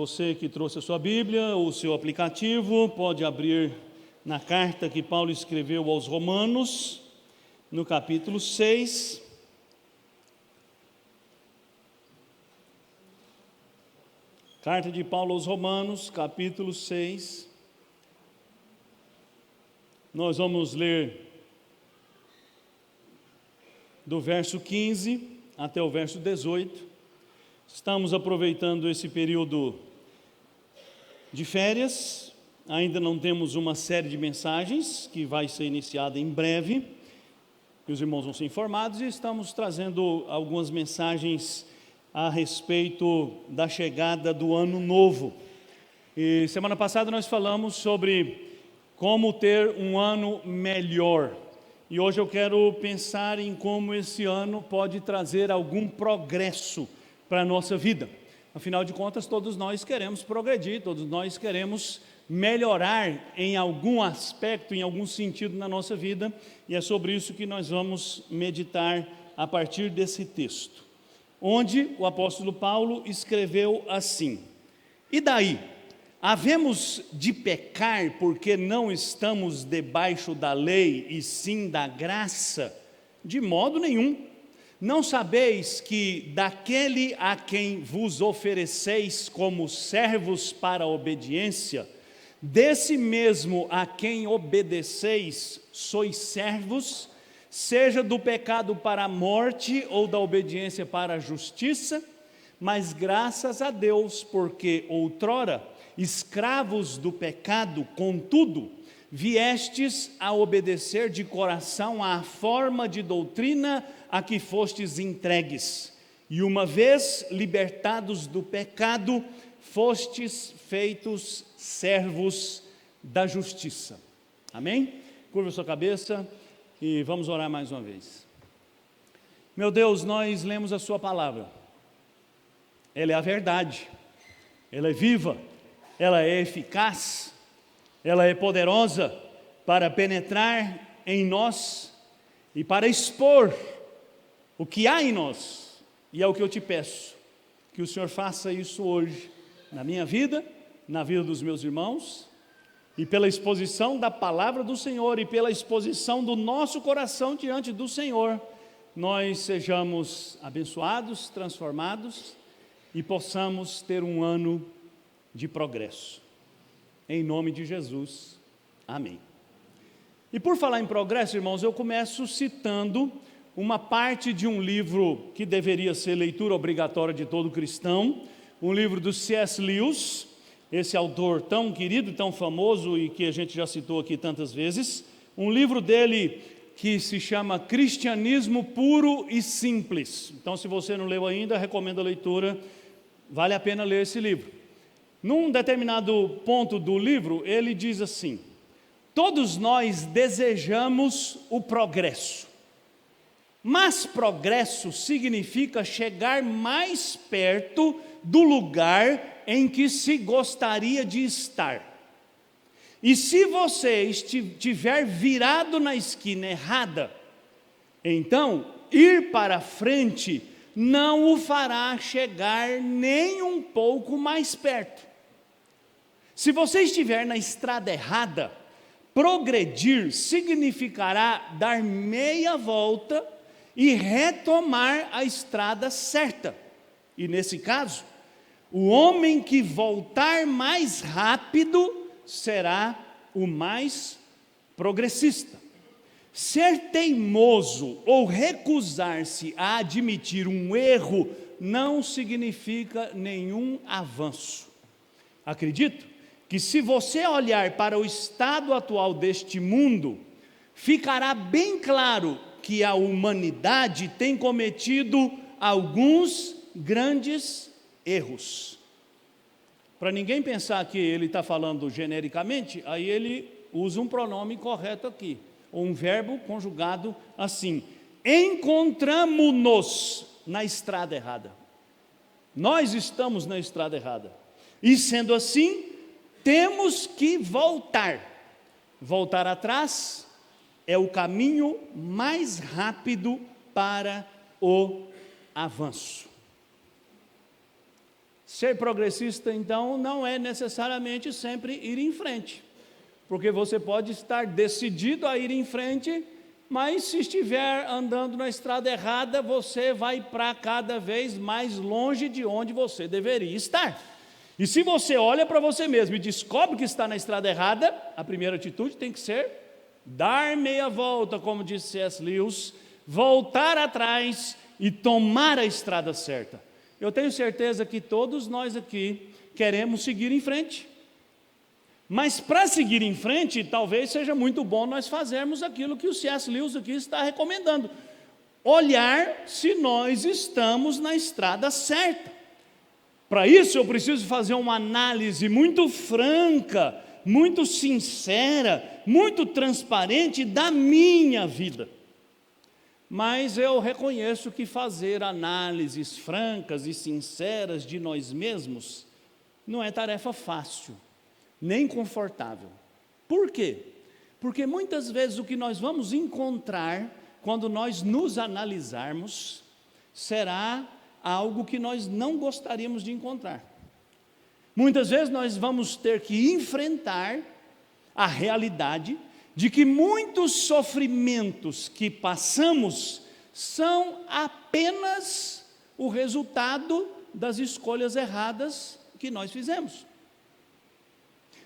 Você que trouxe a sua Bíblia, o seu aplicativo, pode abrir na carta que Paulo escreveu aos Romanos, no capítulo 6. Carta de Paulo aos Romanos, capítulo 6. Nós vamos ler do verso 15 até o verso 18. Estamos aproveitando esse período de férias, ainda não temos uma série de mensagens que vai ser iniciada em breve, que os irmãos vão ser informados, e estamos trazendo algumas mensagens a respeito da chegada do ano novo. E semana passada nós falamos sobre como ter um ano melhor, e hoje eu quero pensar em como esse ano pode trazer algum progresso para a nossa vida. Afinal de contas, todos nós queremos progredir, todos nós queremos melhorar em algum aspecto, em algum sentido na nossa vida, e é sobre isso que nós vamos meditar a partir desse texto, onde o apóstolo Paulo escreveu assim: E daí? Havemos de pecar porque não estamos debaixo da lei e sim da graça? De modo nenhum. Não sabeis que daquele a quem vos ofereceis como servos para a obediência, desse mesmo a quem obedeceis sois servos, seja do pecado para a morte ou da obediência para a justiça? Mas graças a Deus, porque outrora, escravos do pecado, contudo, viestes a obedecer de coração à forma de doutrina a que fostes entregues, e uma vez libertados do pecado, fostes feitos servos da justiça. Amém? Curva sua cabeça e vamos orar mais uma vez. Meu Deus, nós lemos a sua palavra, ela é a verdade, ela é viva, ela é eficaz, ela é poderosa para penetrar em nós e para expor o que há em nós, e é o que eu te peço, que o Senhor faça isso hoje, na minha vida, na vida dos meus irmãos, e pela exposição da palavra do Senhor, e pela exposição do nosso coração diante do Senhor, nós sejamos abençoados, transformados, e possamos ter um ano de progresso, em nome de Jesus, amém. E por falar em progresso, irmãos, eu começo citando uma parte de um livro que deveria ser leitura obrigatória de todo cristão, um livro do C.S. Lewis, esse autor tão querido, tão famoso e que a gente já citou aqui tantas vezes, um livro dele que se chama Cristianismo Puro e Simples. Então, se você não leu ainda, recomendo a leitura, vale a pena ler esse livro. Num determinado ponto do livro, ele diz assim: todos nós desejamos o progresso, mas progresso significa chegar mais perto do lugar em que se gostaria de estar. E se você estiver virado na esquina errada, então ir para frente não o fará chegar nem um pouco mais perto. Se você estiver na estrada errada, progredir significará dar meia volta e retomar a estrada certa. E nesse caso, o homem que voltar mais rápido será o mais progressista. Ser teimoso ou recusar-se a admitir um erro não significa nenhum avanço. Acredito que se você olhar para o estado atual deste mundo, ficará bem claro que a humanidade tem cometido alguns grandes erros. Para ninguém pensar que ele está falando genericamente, aí ele usa um pronome correto aqui, ou um verbo conjugado assim: encontramo-nos na estrada errada. Nós estamos na estrada errada. E sendo assim, temos que voltar. Voltar atrás é o caminho mais rápido para o avanço. Ser progressista, então, não é necessariamente sempre ir em frente, porque você pode estar decidido a ir em frente, mas se estiver andando na estrada errada, você vai para cada vez mais longe de onde você deveria estar. E se você olha para você mesmo e descobre que está na estrada errada, a primeira atitude tem que ser dar meia volta, como disse C.S. Lewis, voltar atrás e tomar a estrada certa. Eu tenho certeza que todos nós aqui queremos seguir em frente. Mas para seguir em frente, talvez seja muito bom nós fazermos aquilo que o C.S. Lewis aqui está recomendando. Olhar se nós estamos na estrada certa. Para isso eu preciso fazer uma análise muito franca, muito sincera, muito transparente da minha vida. Mas eu reconheço que fazer análises francas e sinceras de nós mesmos não é tarefa fácil, nem confortável. Por quê? Porque muitas vezes o que nós vamos encontrar quando nós nos analisarmos será algo que nós não gostaríamos de encontrar. Muitas vezes nós vamos ter que enfrentar a realidade de que muitos sofrimentos que passamos são apenas o resultado das escolhas erradas que nós fizemos.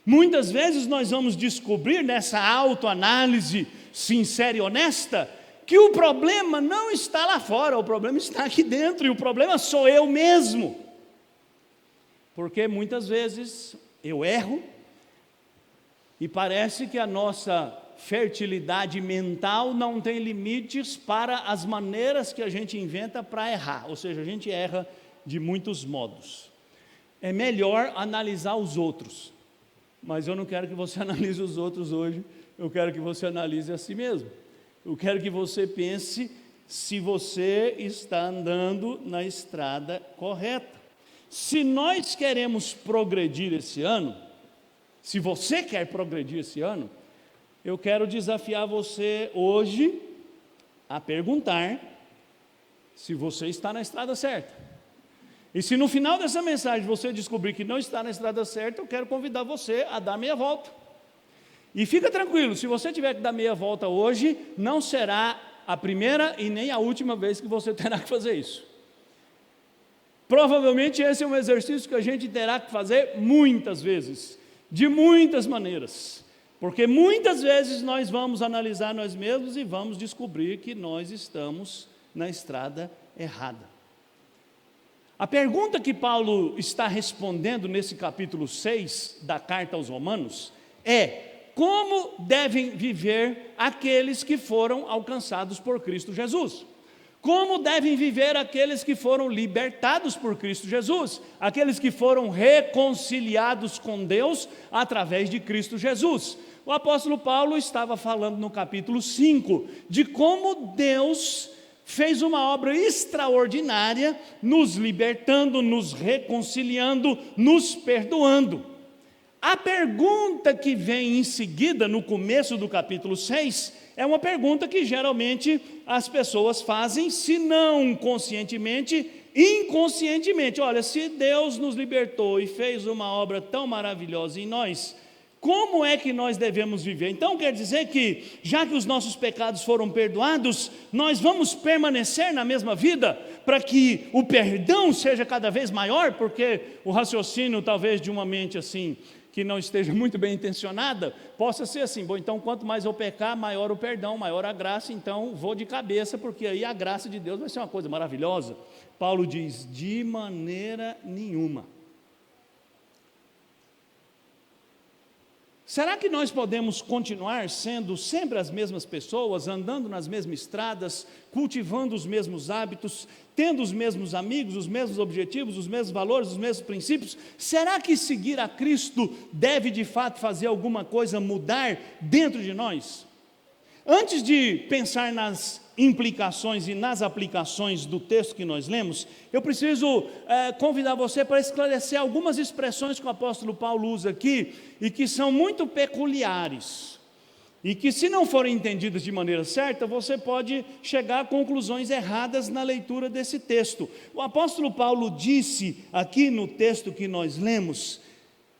Muitas vezes nós vamos descobrir nessa autoanálise sincera e honesta que o problema não está lá fora, o problema está aqui dentro, e o problema sou eu mesmo. Porque muitas vezes eu erro, e parece que a nossa fertilidade mental não tem limites para as maneiras que a gente inventa para errar, ou seja, a gente erra de muitos modos. É melhor analisar os outros, mas eu não quero que você analise os outros hoje, eu quero que você analise a si mesmo. Eu quero que você pense se você está andando na estrada correta. Se nós queremos progredir esse ano, se você quer progredir esse ano, eu quero desafiar você hoje a perguntar se você está na estrada certa. E se no final dessa mensagem você descobrir que não está na estrada certa, eu quero convidar você a dar meia volta. E fica tranquilo, se você tiver que dar meia volta hoje, não será a primeira e nem a última vez que você terá que fazer isso. Provavelmente esse é um exercício que a gente terá que fazer muitas vezes, de muitas maneiras, porque muitas vezes nós vamos analisar nós mesmos e vamos descobrir que nós estamos na estrada errada. A pergunta que Paulo está respondendo nesse capítulo 6 da carta aos Romanos é: como devem viver aqueles que foram alcançados por Cristo Jesus? Como devem viver aqueles que foram libertados por Cristo Jesus? Aqueles que foram reconciliados com Deus através de Cristo Jesus. O apóstolo Paulo estava falando no capítulo 5 de como Deus fez uma obra extraordinária, nos libertando, nos reconciliando, nos perdoando. A pergunta que vem em seguida, no começo do capítulo 6, é uma pergunta que geralmente as pessoas fazem, se não conscientemente, inconscientemente. Olha, se Deus nos libertou e fez uma obra tão maravilhosa em nós, como é que nós devemos viver? Então quer dizer que, já que os nossos pecados foram perdoados, nós vamos permanecer na mesma vida, para que o perdão seja cada vez maior, porque o raciocínio talvez de uma mente assim, que não esteja muito bem intencionada, possa ser assim: bom, então quanto mais eu pecar, maior o perdão, maior a graça, então vou de cabeça, porque aí a graça de Deus vai ser uma coisa maravilhosa. Paulo diz: de maneira nenhuma. Será que nós podemos continuar sendo sempre as mesmas pessoas, andando nas mesmas estradas, cultivando os mesmos hábitos, tendo os mesmos amigos, os mesmos objetivos, os mesmos valores, os mesmos princípios? Será que seguir a Cristo deve de fato fazer alguma coisa mudar dentro de nós? Antes de pensar nas implicações e nas aplicações do texto que nós lemos, eu preciso convidar você para esclarecer algumas expressões que o apóstolo Paulo usa aqui e que são muito peculiares. e que, se não forem entendidas de maneira certa, você pode chegar a conclusões erradas na leitura desse texto. O apóstolo Paulo disse aqui no texto que nós lemos,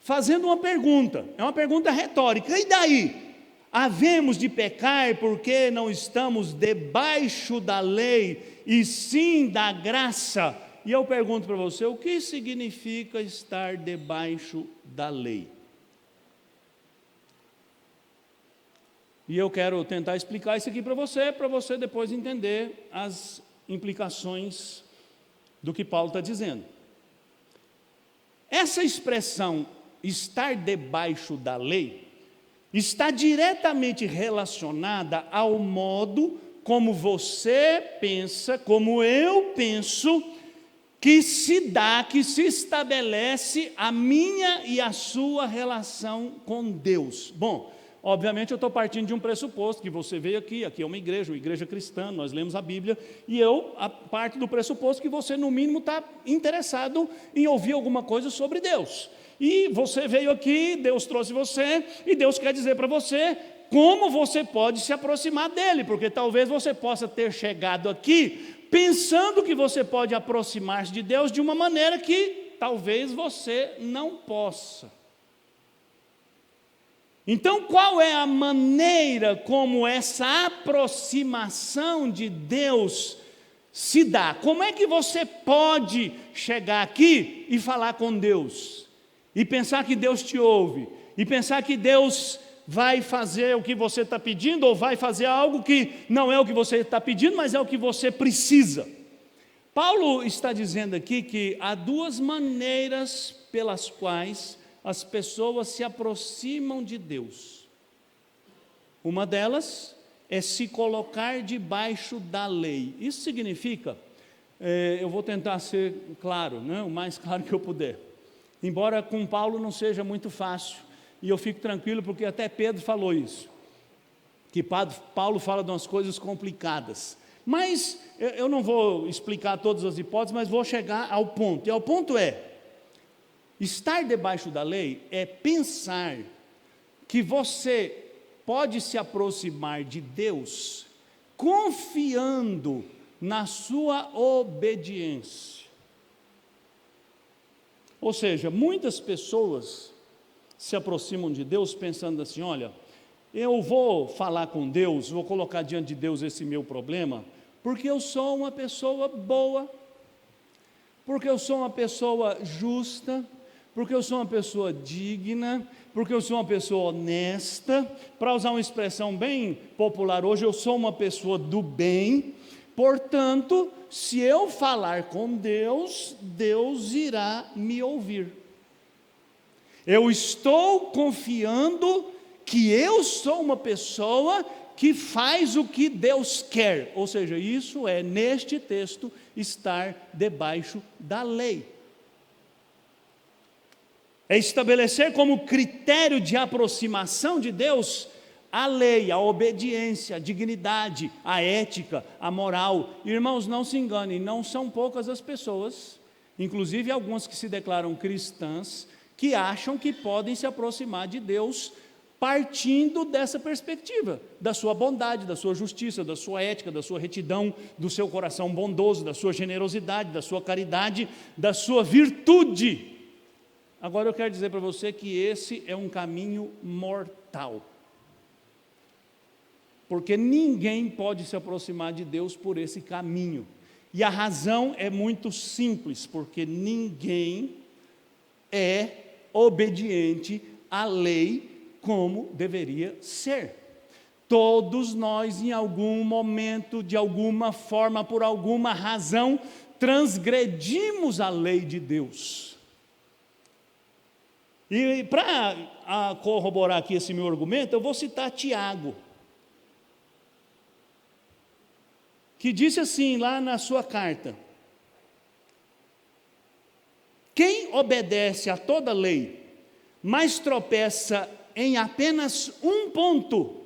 fazendo uma pergunta, é uma pergunta retórica: e daí? Havemos de pecar porque não estamos debaixo da lei, e sim da graça? E eu pergunto para você, o que significa estar debaixo da lei? E eu quero tentar explicar isso aqui para você depois entender as implicações do que Paulo está dizendo. Essa expressão, estar debaixo da lei, está diretamente relacionada ao modo como você pensa, como eu penso, que se dá, que se estabelece a minha e a sua relação com Deus. Bom, obviamente eu estou partindo de um pressuposto, que você veio aqui é uma igreja cristã, nós lemos a Bíblia, e parto do pressuposto que você no mínimo está interessado em ouvir alguma coisa sobre Deus. E você veio aqui, Deus trouxe você, e Deus quer dizer para você como você pode se aproximar dele, porque talvez você possa ter chegado aqui pensando que você pode aproximar-se de Deus de uma maneira que talvez você não possa. Então, qual é a maneira como essa aproximação de Deus se dá? Como é que você pode chegar aqui e falar com Deus? E pensar que Deus te ouve? E pensar que Deus vai fazer o que você está pedindo, ou vai fazer algo que não é o que você está pedindo, mas é o que você precisa? Paulo está dizendo aqui que há duas maneiras pelas quais as pessoas se aproximam de Deus. Uma delas é se colocar debaixo da lei. Isso significa, eu vou tentar ser claro, o mais claro que eu puder, embora com Paulo não seja muito fácil, e eu fico tranquilo porque até Pedro falou isso, que Paulo fala de umas coisas complicadas, mas eu não vou explicar todas as hipóteses, mas vou chegar ao ponto, e o ponto é: estar debaixo da lei é pensar que você pode se aproximar de Deus confiando na sua obediência. Ou seja, muitas pessoas se aproximam de Deus pensando assim: olha, eu vou falar com Deus, vou colocar diante de Deus esse meu problema, porque eu sou uma pessoa boa, porque eu sou uma pessoa justa, porque eu sou uma pessoa digna, porque eu sou uma pessoa honesta. Para usar uma expressão bem popular hoje, eu sou uma pessoa do bem, portanto, se eu falar com Deus, Deus irá me ouvir. Eu estou confiando que eu sou uma pessoa que faz o que Deus quer, ou seja, isso é, neste texto, estar debaixo da lei. É estabelecer como critério de aproximação de Deus a lei, a obediência, a dignidade, a ética, a moral. Irmãos, não se enganem, não são poucas as pessoas, inclusive algumas que se declaram cristãs, que acham que podem se aproximar de Deus partindo dessa perspectiva, da sua bondade, da sua justiça, da sua ética, da sua retidão, do seu coração bondoso, da sua generosidade, da sua caridade, da sua virtude. Agora eu quero dizer para você que esse é um caminho mortal, porque ninguém pode se aproximar de Deus por esse caminho, e a razão é muito simples, porque ninguém é obediente à lei como deveria ser. Todos nós, em algum momento, de alguma forma, por alguma razão, transgredimos a lei de Deus. E para corroborar aqui esse meu argumento, eu vou citar Tiago, que disse assim lá na sua carta: quem obedece a toda lei, mas tropeça em apenas um ponto,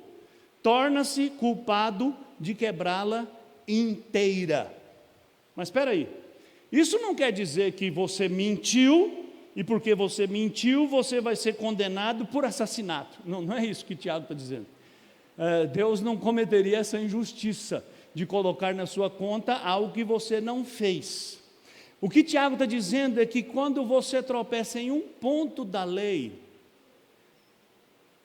torna-se culpado de quebrá-la inteira. Mas espera aí, isso não quer dizer que você mentiu, e porque você mentiu, você vai ser condenado por assassinato. Não é isso que Tiago está dizendo. Deus não cometeria essa injustiça de colocar na sua conta algo que você não fez. O que Tiago está dizendo é que quando você tropeça em um ponto da lei,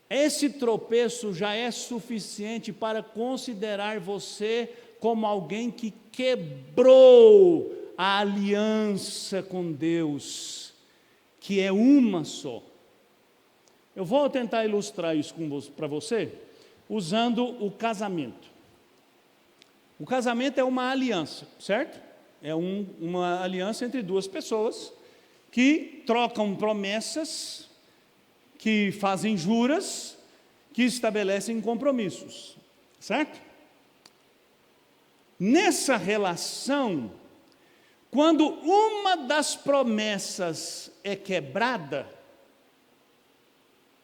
esse tropeço já é suficiente para considerar você como alguém que quebrou a aliança com Deus, que é uma só. Eu vou tentar ilustrar isso para você, usando o casamento. O casamento é uma aliança, certo? É uma aliança entre duas pessoas que trocam promessas, que fazem juras, que estabelecem compromissos, certo? Nessa relação, quando uma das promessas é quebrada,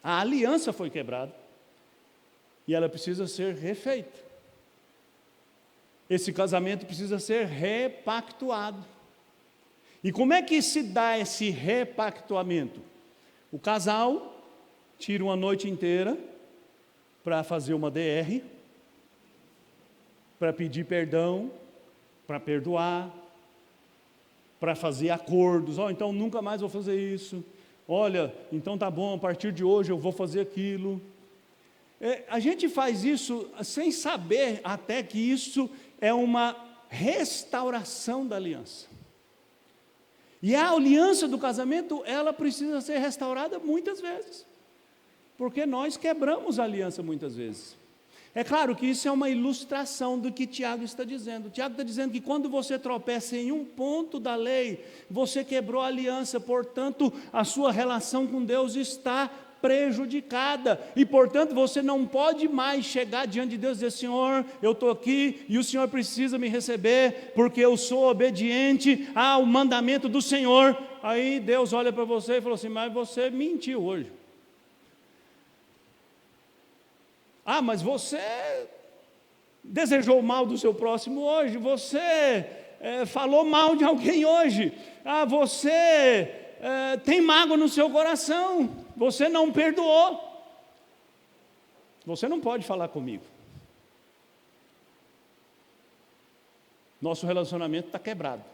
a aliança foi quebrada e ela precisa ser refeita. Esse casamento precisa ser repactuado. E como é que se dá esse repactuamento? O casal tira uma noite inteira para fazer uma DR, para pedir perdão, para perdoar, para fazer acordos. Então nunca mais vou fazer isso. Olha, então tá bom, a partir de hoje eu vou fazer aquilo. A gente faz isso sem saber até que isso é uma restauração da aliança. E a aliança do casamento, ela precisa ser restaurada muitas vezes, porque nós quebramos a aliança muitas vezes. É claro que isso é uma ilustração do que Tiago está dizendo. Tiago está dizendo que quando você tropeça em um ponto da lei, você quebrou a aliança, portanto, a sua relação com Deus está prejudicada, e portanto você não pode mais chegar diante de Deus e dizer: Senhor, eu estou aqui e o Senhor precisa me receber, porque eu sou obediente ao mandamento do Senhor. Aí Deus olha para você e falou assim: mas você mentiu hoje. Mas você desejou mal do seu próximo hoje, você falou mal de alguém hoje, você tem mágoa no seu coração, você não perdoou. Você não pode falar comigo. Nosso relacionamento está quebrado.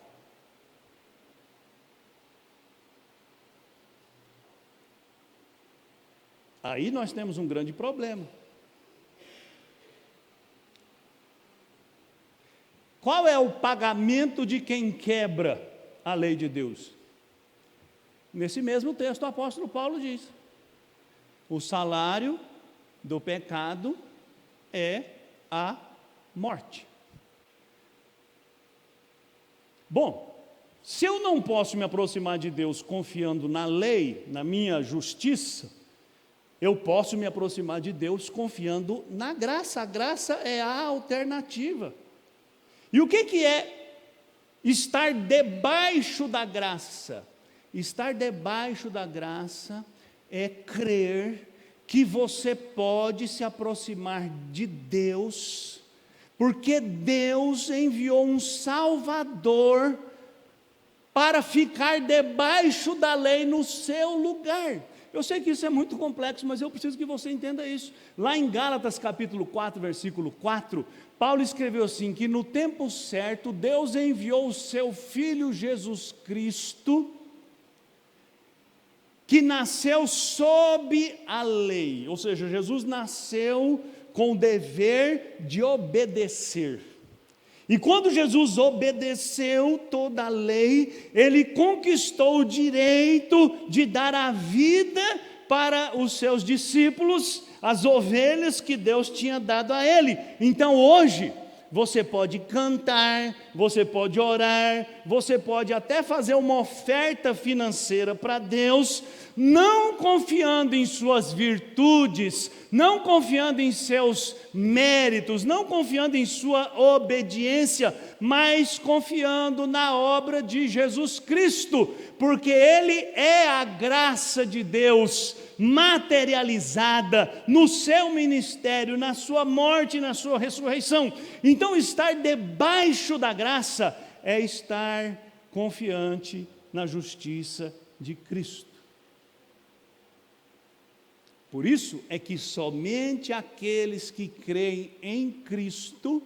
Aí nós temos um grande problema. Qual é o pagamento de quem quebra a lei de Deus? Nesse mesmo texto o apóstolo Paulo diz: o salário do pecado é a morte. Bom, se eu não posso me aproximar de Deus confiando na lei, na minha justiça, eu posso me aproximar de Deus confiando na graça. A graça é a alternativa. E o que é estar debaixo da graça? Estar debaixo da graça é crer que você pode se aproximar de Deus, porque Deus enviou um Salvador para ficar debaixo da lei no seu lugar. Eu sei que isso é muito complexo, mas eu preciso que você entenda isso. Lá em Gálatas capítulo 4, versículo 4, Paulo escreveu assim, que no tempo certo Deus enviou o seu Filho Jesus Cristo, que nasceu sob a lei, ou seja, Jesus nasceu com o dever de obedecer. E quando Jesus obedeceu toda a lei, ele conquistou o direito de dar a vida para os seus discípulos, as ovelhas que Deus tinha dado a ele. Então hoje, você pode cantar, você pode orar, você pode até fazer uma oferta financeira para Deus, não confiando em suas virtudes, não confiando em seus méritos, não confiando em sua obediência, mas confiando na obra de Jesus Cristo, porque Ele é a graça de Deus materializada no seu ministério, na sua morte e na sua ressurreição. Então, estar debaixo da graça é estar confiante na justiça de Cristo. Por isso é que somente aqueles que creem em Cristo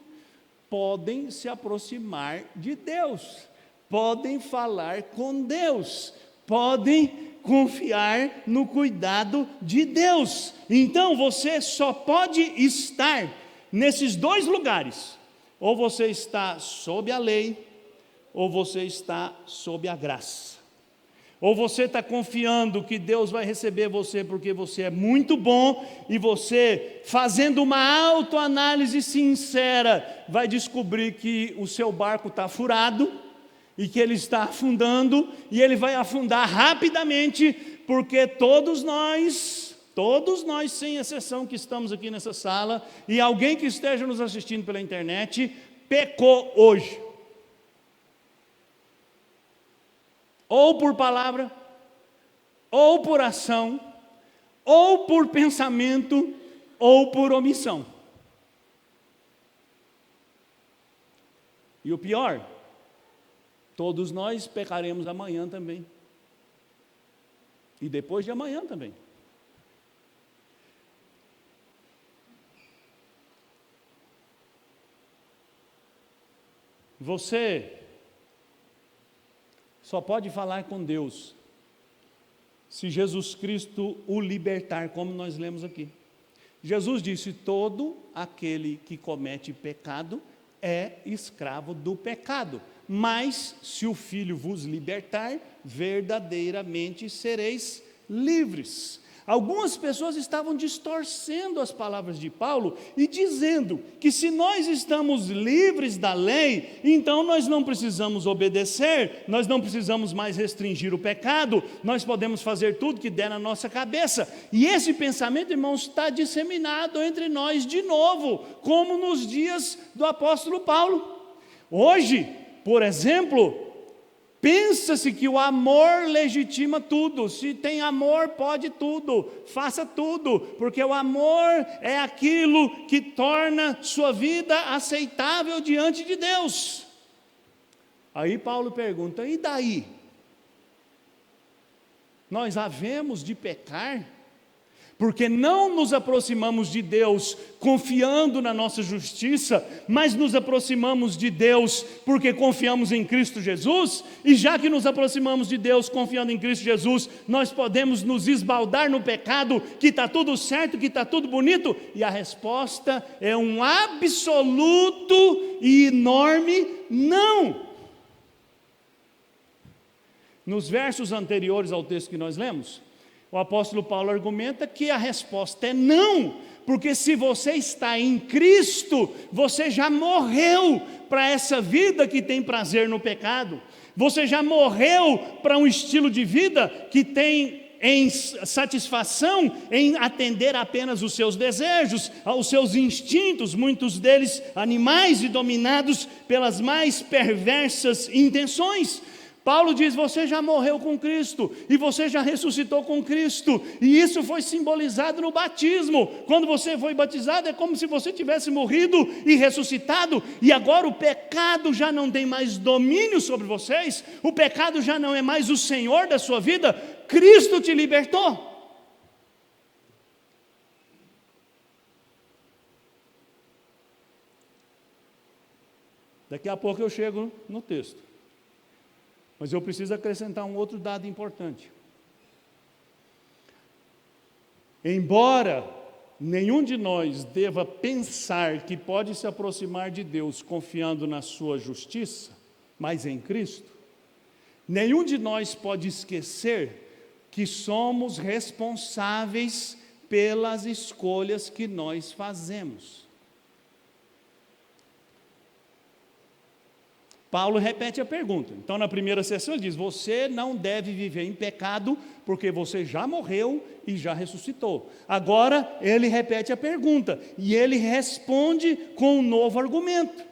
podem se aproximar de Deus, podem falar com Deus, podem confiar no cuidado de Deus. Então você só pode estar nesses dois lugares: ou você está sob a lei, ou você está sob a graça. Ou você está confiando que Deus vai receber você porque você é muito bom, e você, fazendo uma autoanálise sincera, vai descobrir que o seu barco está furado, e que ele está afundando, e ele vai afundar rapidamente, porque todos nós, sem exceção que estamos aqui nessa sala, e alguém que esteja nos assistindo pela internet, pecou hoje. Ou por palavra, ou por ação, ou por pensamento, ou por omissão. E o pior, todos nós pecaremos amanhã também. E depois de amanhã também. Você só pode falar com Deus se Jesus Cristo o libertar, como nós lemos aqui. Jesus disse: todo aquele que comete pecado é escravo do pecado, mas se o Filho vos libertar, verdadeiramente sereis livres. Algumas pessoas estavam distorcendo as palavras de Paulo e dizendo que se nós estamos livres da lei, então nós não precisamos obedecer, nós não precisamos mais restringir o pecado, nós podemos fazer tudo que der na nossa cabeça. E esse pensamento, irmãos, está disseminado entre nós de novo, como nos dias do apóstolo Paulo. Hoje, por exemplo, pensa-se que o amor legitima tudo. Se tem amor, pode tudo, faça tudo, porque o amor é aquilo que torna sua vida aceitável diante de Deus. Aí Paulo pergunta: e daí? Nós havemos de pecar? Porque não nos aproximamos de Deus confiando na nossa justiça, mas nos aproximamos de Deus porque confiamos em Cristo Jesus, e já que nos aproximamos de Deus confiando em Cristo Jesus, nós podemos nos esbaldar no pecado, que está tudo certo, que está tudo bonito? E a resposta é um absoluto e enorme não. Nos versos anteriores ao texto que nós lemos, o apóstolo Paulo argumenta que a resposta é não, porque se você está em Cristo, você já morreu para essa vida que tem prazer no pecado, você já morreu para um estilo de vida que tem em satisfação em atender apenas os seus desejos, aos seus instintos, muitos deles animais e dominados pelas mais perversas intenções. Paulo diz: você já morreu com Cristo, e você já ressuscitou com Cristo, e isso foi simbolizado no batismo. Quando você foi batizado, é como se você tivesse morrido e ressuscitado, e agora o pecado já não tem mais domínio sobre vocês, o pecado já não é mais o Senhor da sua vida, Cristo te libertou. Daqui a pouco eu chego no texto. Mas eu preciso acrescentar um outro dado importante. Embora nenhum de nós deva pensar que pode se aproximar de Deus confiando na sua justiça, mas em Cristo, nenhum de nós pode esquecer que somos responsáveis pelas escolhas que nós fazemos. Paulo repete a pergunta. Então, na primeira sessão, ele diz: você não deve viver em pecado, porque você já morreu e já ressuscitou. Agora, ele repete a pergunta, e ele responde com um novo argumento,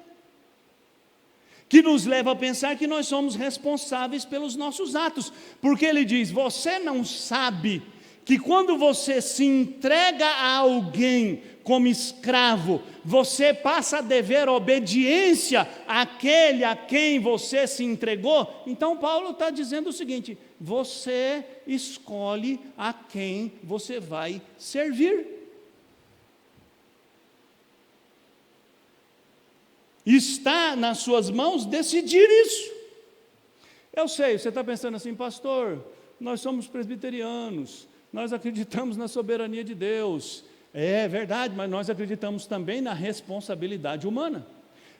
que nos leva a pensar que nós somos responsáveis pelos nossos atos, porque ele diz: você não sabe que quando você se entrega a alguém como escravo, você passa a dever obediência àquele a quem você se entregou? Então Paulo está dizendo o seguinte: você escolhe a quem você vai servir. Está nas suas mãos decidir isso. Eu sei, você está pensando assim, pastor, nós somos presbiterianos, nós acreditamos na soberania de Deus. É verdade, mas nós acreditamos também na responsabilidade humana.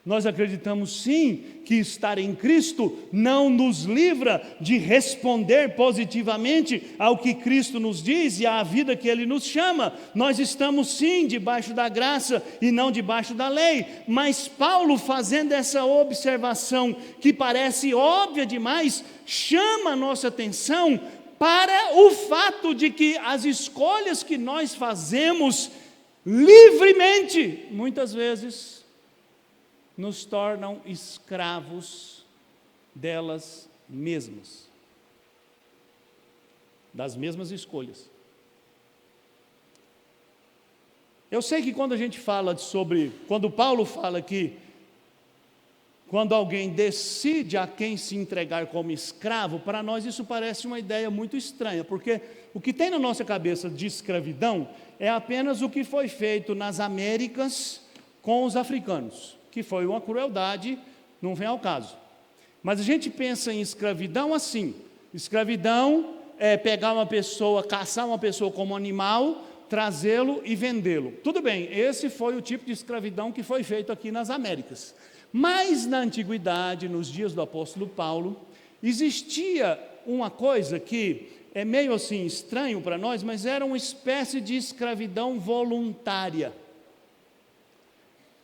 Nós acreditamos sim que estar em Cristo não nos livra de responder positivamente ao que Cristo nos diz e à vida que Ele nos chama. Nós estamos sim debaixo da graça e não debaixo da lei. Mas Paulo, fazendo essa observação que parece óbvia demais, chama a nossa atenção para o fato de que as escolhas que nós fazemos livremente, muitas vezes, nos tornam escravos delas mesmas, das mesmas escolhas. Eu sei que quando a gente fala quando Paulo fala que quando alguém decide a quem se entregar como escravo, para nós isso parece uma ideia muito estranha, porque o que tem na nossa cabeça de escravidão é apenas o que foi feito nas Américas com os africanos, que foi uma crueldade, não vem ao caso. Mas a gente pensa em escravidão assim, escravidão é pegar uma pessoa, caçar uma pessoa como animal, trazê-lo e vendê-lo. Tudo bem, esse foi o tipo de escravidão que foi feito aqui nas Américas. Mas na antiguidade, nos dias do apóstolo Paulo, existia uma coisa que é meio assim estranho para nós, mas era uma espécie de escravidão voluntária.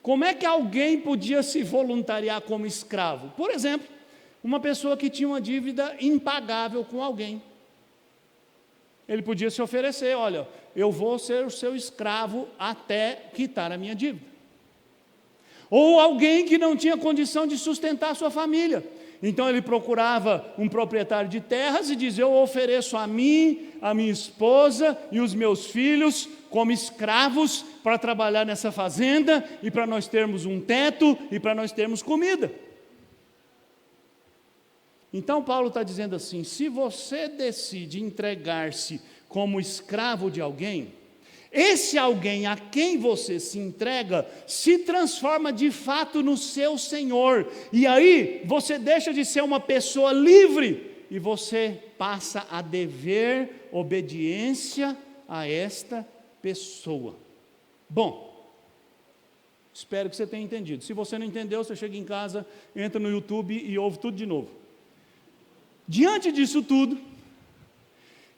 Como é que alguém podia se voluntariar como escravo? Por exemplo, uma pessoa que tinha uma dívida impagável com alguém. Ele podia se oferecer, olha, eu vou ser o seu escravo até quitar a minha dívida. Ou alguém que não tinha condição de sustentar a sua família. Então ele procurava um proprietário de terras e dizia, eu ofereço a mim, a minha esposa e os meus filhos como escravos para trabalhar nessa fazenda e para nós termos um teto e para nós termos comida. Então Paulo está dizendo assim, se você decide entregar-se como escravo de alguém, esse alguém a quem você se entrega se transforma de fato no seu Senhor. E aí você deixa de ser uma pessoa livre e você passa a dever obediência a esta pessoa. Bom, espero que você tenha entendido. Se você não entendeu, você chega em casa, entra no YouTube e ouve tudo de novo. Diante disso tudo,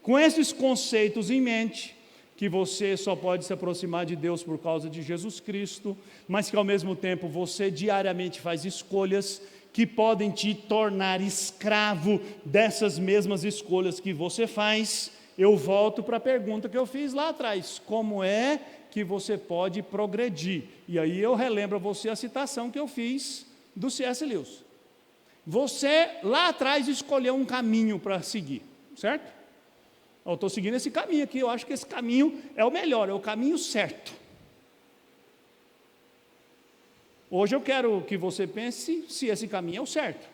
com esses conceitos em mente, que você só pode se aproximar de Deus por causa de Jesus Cristo, mas que ao mesmo tempo você diariamente faz escolhas que podem te tornar escravo dessas mesmas escolhas que você faz, eu volto para a pergunta que eu fiz lá atrás, como é que você pode progredir? E aí eu relembro a você a citação que eu fiz do C.S. Lewis. Você lá atrás escolheu um caminho para seguir, certo? Eu estou seguindo esse caminho aqui, eu acho que esse caminho é o melhor, é o caminho certo. Hoje eu quero que você pense se esse caminho é o certo.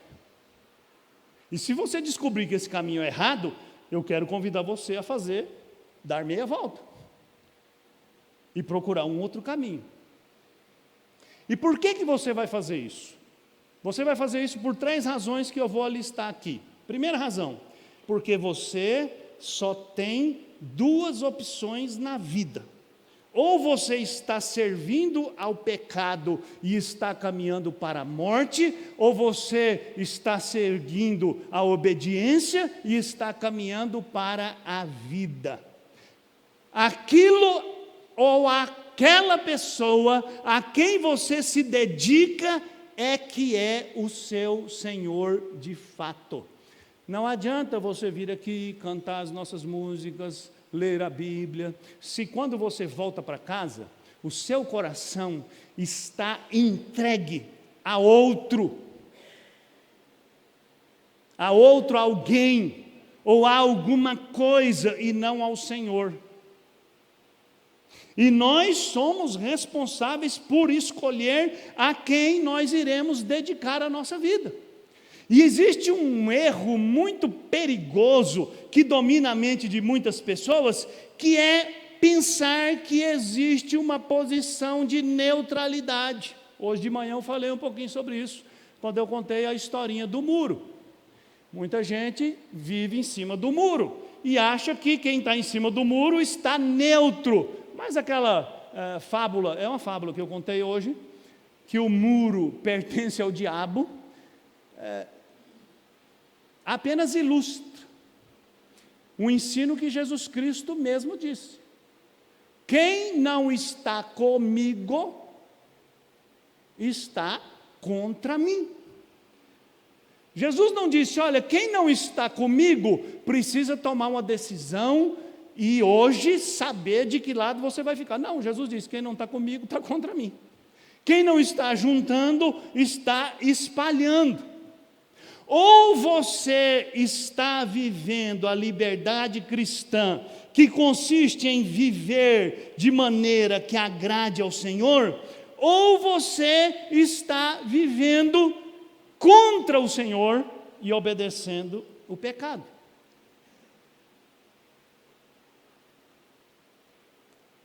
E se você descobrir que esse caminho é errado, eu quero convidar você a dar meia volta. E procurar um outro caminho. E por que você vai fazer isso? Você vai fazer isso por 3 razões que eu vou listar aqui. Primeira razão, porque você só tem 2 opções na vida. Ou você está servindo ao pecado e está caminhando para a morte, ou você está seguindo a obediência e está caminhando para a vida. Aquilo ou aquela pessoa a quem você se dedica é que é o seu Senhor de fato. Não adianta você vir aqui cantar as nossas músicas, ler a Bíblia, se quando você volta para casa, o seu coração está entregue a outro alguém, ou a alguma coisa, e não ao Senhor. E nós somos responsáveis por escolher a quem nós iremos dedicar a nossa vida. E existe um erro muito perigoso que domina a mente de muitas pessoas, que é pensar que existe uma posição de neutralidade. Hoje de manhã eu falei um pouquinho sobre isso, quando eu contei a historinha do muro. Muita gente vive em cima do muro e acha que quem está em cima do muro está neutro. Mas aquela fábula, é uma fábula que eu contei hoje, que o muro pertence ao diabo, apenas ilustra o ensino que Jesus Cristo mesmo disse. Quem não está comigo, está contra mim. Jesus não disse, olha, quem não está comigo, precisa tomar uma decisão e hoje saber de que lado você vai ficar. Não, Jesus disse, quem não está comigo, está contra mim. Quem não está juntando, está espalhando. Ou você está vivendo a liberdade cristã, que consiste em viver de maneira que agrade ao Senhor, ou você está vivendo contra o Senhor e obedecendo o pecado.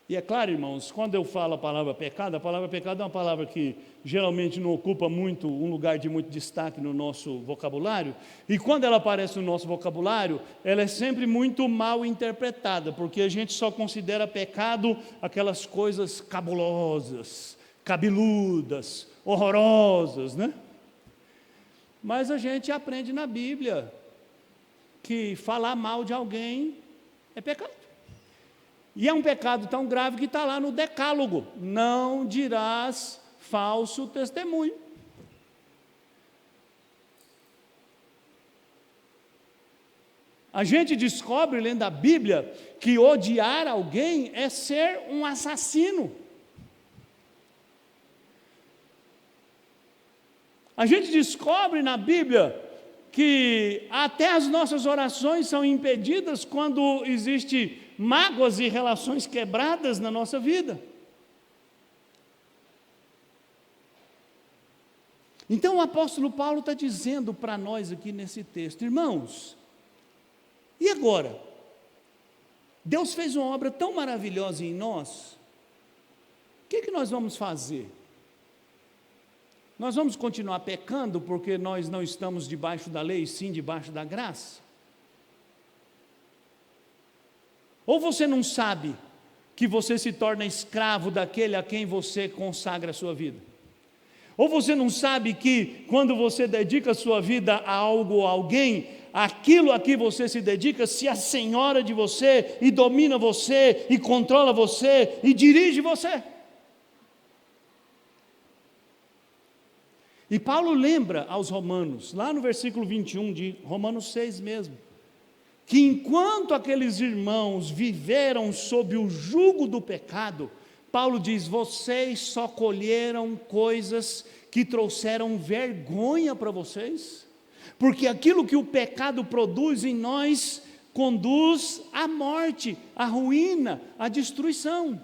E é claro, irmãos, quando eu falo a palavra pecado é uma palavra que geralmente não ocupa muito um lugar de muito destaque no nosso vocabulário, e quando ela aparece no nosso vocabulário, ela é sempre muito mal interpretada, porque a gente só considera pecado aquelas coisas cabulosas, cabeludas, horrorosas, né? Mas a gente aprende na Bíblia que falar mal de alguém é pecado. E é um pecado tão grave que está lá no decálogo: não dirás falso testemunho. A gente descobre, lendo a Bíblia, que odiar alguém é ser um assassino. A gente descobre na Bíblia que até as nossas orações são impedidas quando existe mágoas e relações quebradas na nossa vida. Então o apóstolo Paulo está dizendo para nós aqui nesse texto, irmãos, e agora? Deus fez uma obra tão maravilhosa em nós, o que nós vamos fazer? Nós vamos continuar pecando porque nós não estamos debaixo da lei, sim debaixo da graça? Ou você não sabe que você se torna escravo daquele a quem você consagra a sua vida? Ou você não sabe que quando você dedica a sua vida a algo ou a alguém, aquilo a que você se dedica se assenhora de você e domina você e controla você e dirige você? E Paulo lembra aos romanos, lá no versículo 21 de Romanos 6 mesmo, que enquanto aqueles irmãos viveram sob o jugo do pecado, Paulo diz, vocês só colheram coisas que trouxeram vergonha para vocês, porque aquilo que o pecado produz em nós, conduz à morte, à ruína, à destruição.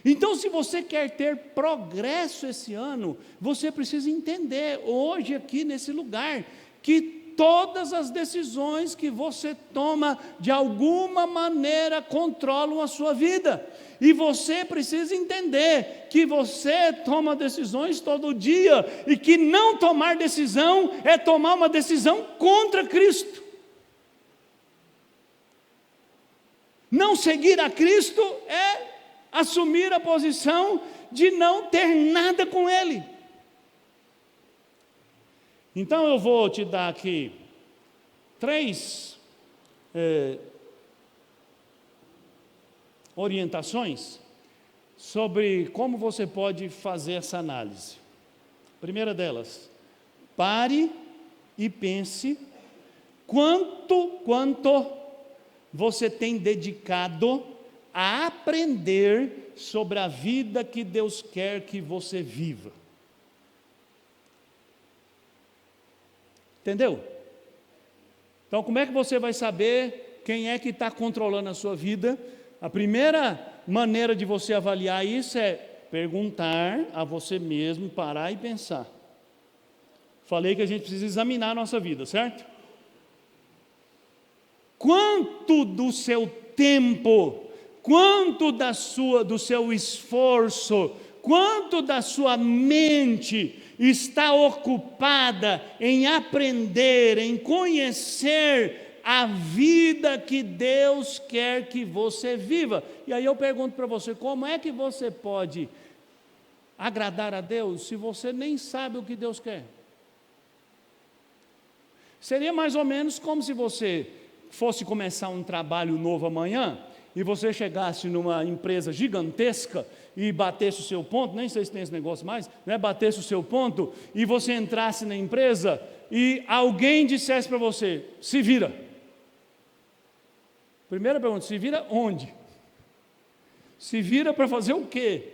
Então, se você quer ter progresso esse ano, você precisa entender, hoje aqui nesse lugar, que todas as decisões que você toma, de alguma maneira, controlam a sua vida. E você precisa entender que você toma decisões todo dia, e que não tomar decisão é tomar uma decisão contra Cristo. Não seguir a Cristo é assumir a posição de não ter nada com Ele. Então eu vou te dar aqui 3 orientações sobre como você pode fazer essa análise. Primeira delas, pare e pense quanto você tem dedicado a aprender sobre a vida que Deus quer que você viva. Entendeu? Então, como é que você vai saber quem é que está controlando a sua vida? A primeira maneira de você avaliar isso é perguntar a você mesmo, parar e pensar: Falei que a gente precisa examinar a nossa vida, certo? Quanto do seu tempo, quanto do seu esforço, quanto da sua mente está ocupada em aprender, em conhecer a vida que Deus quer que você viva? E aí eu pergunto para você, como é que você pode agradar a Deus se você nem sabe o que Deus quer? Seria mais ou menos como se você fosse começar um trabalho novo amanhã e você chegasse numa empresa gigantesca e batesse o seu ponto, nem sei se tem esse negócio mais, né? Batesse o seu ponto e você entrasse na empresa e alguém dissesse para você, se vira. Primeira pergunta, se vira onde? Se vira para fazer o quê?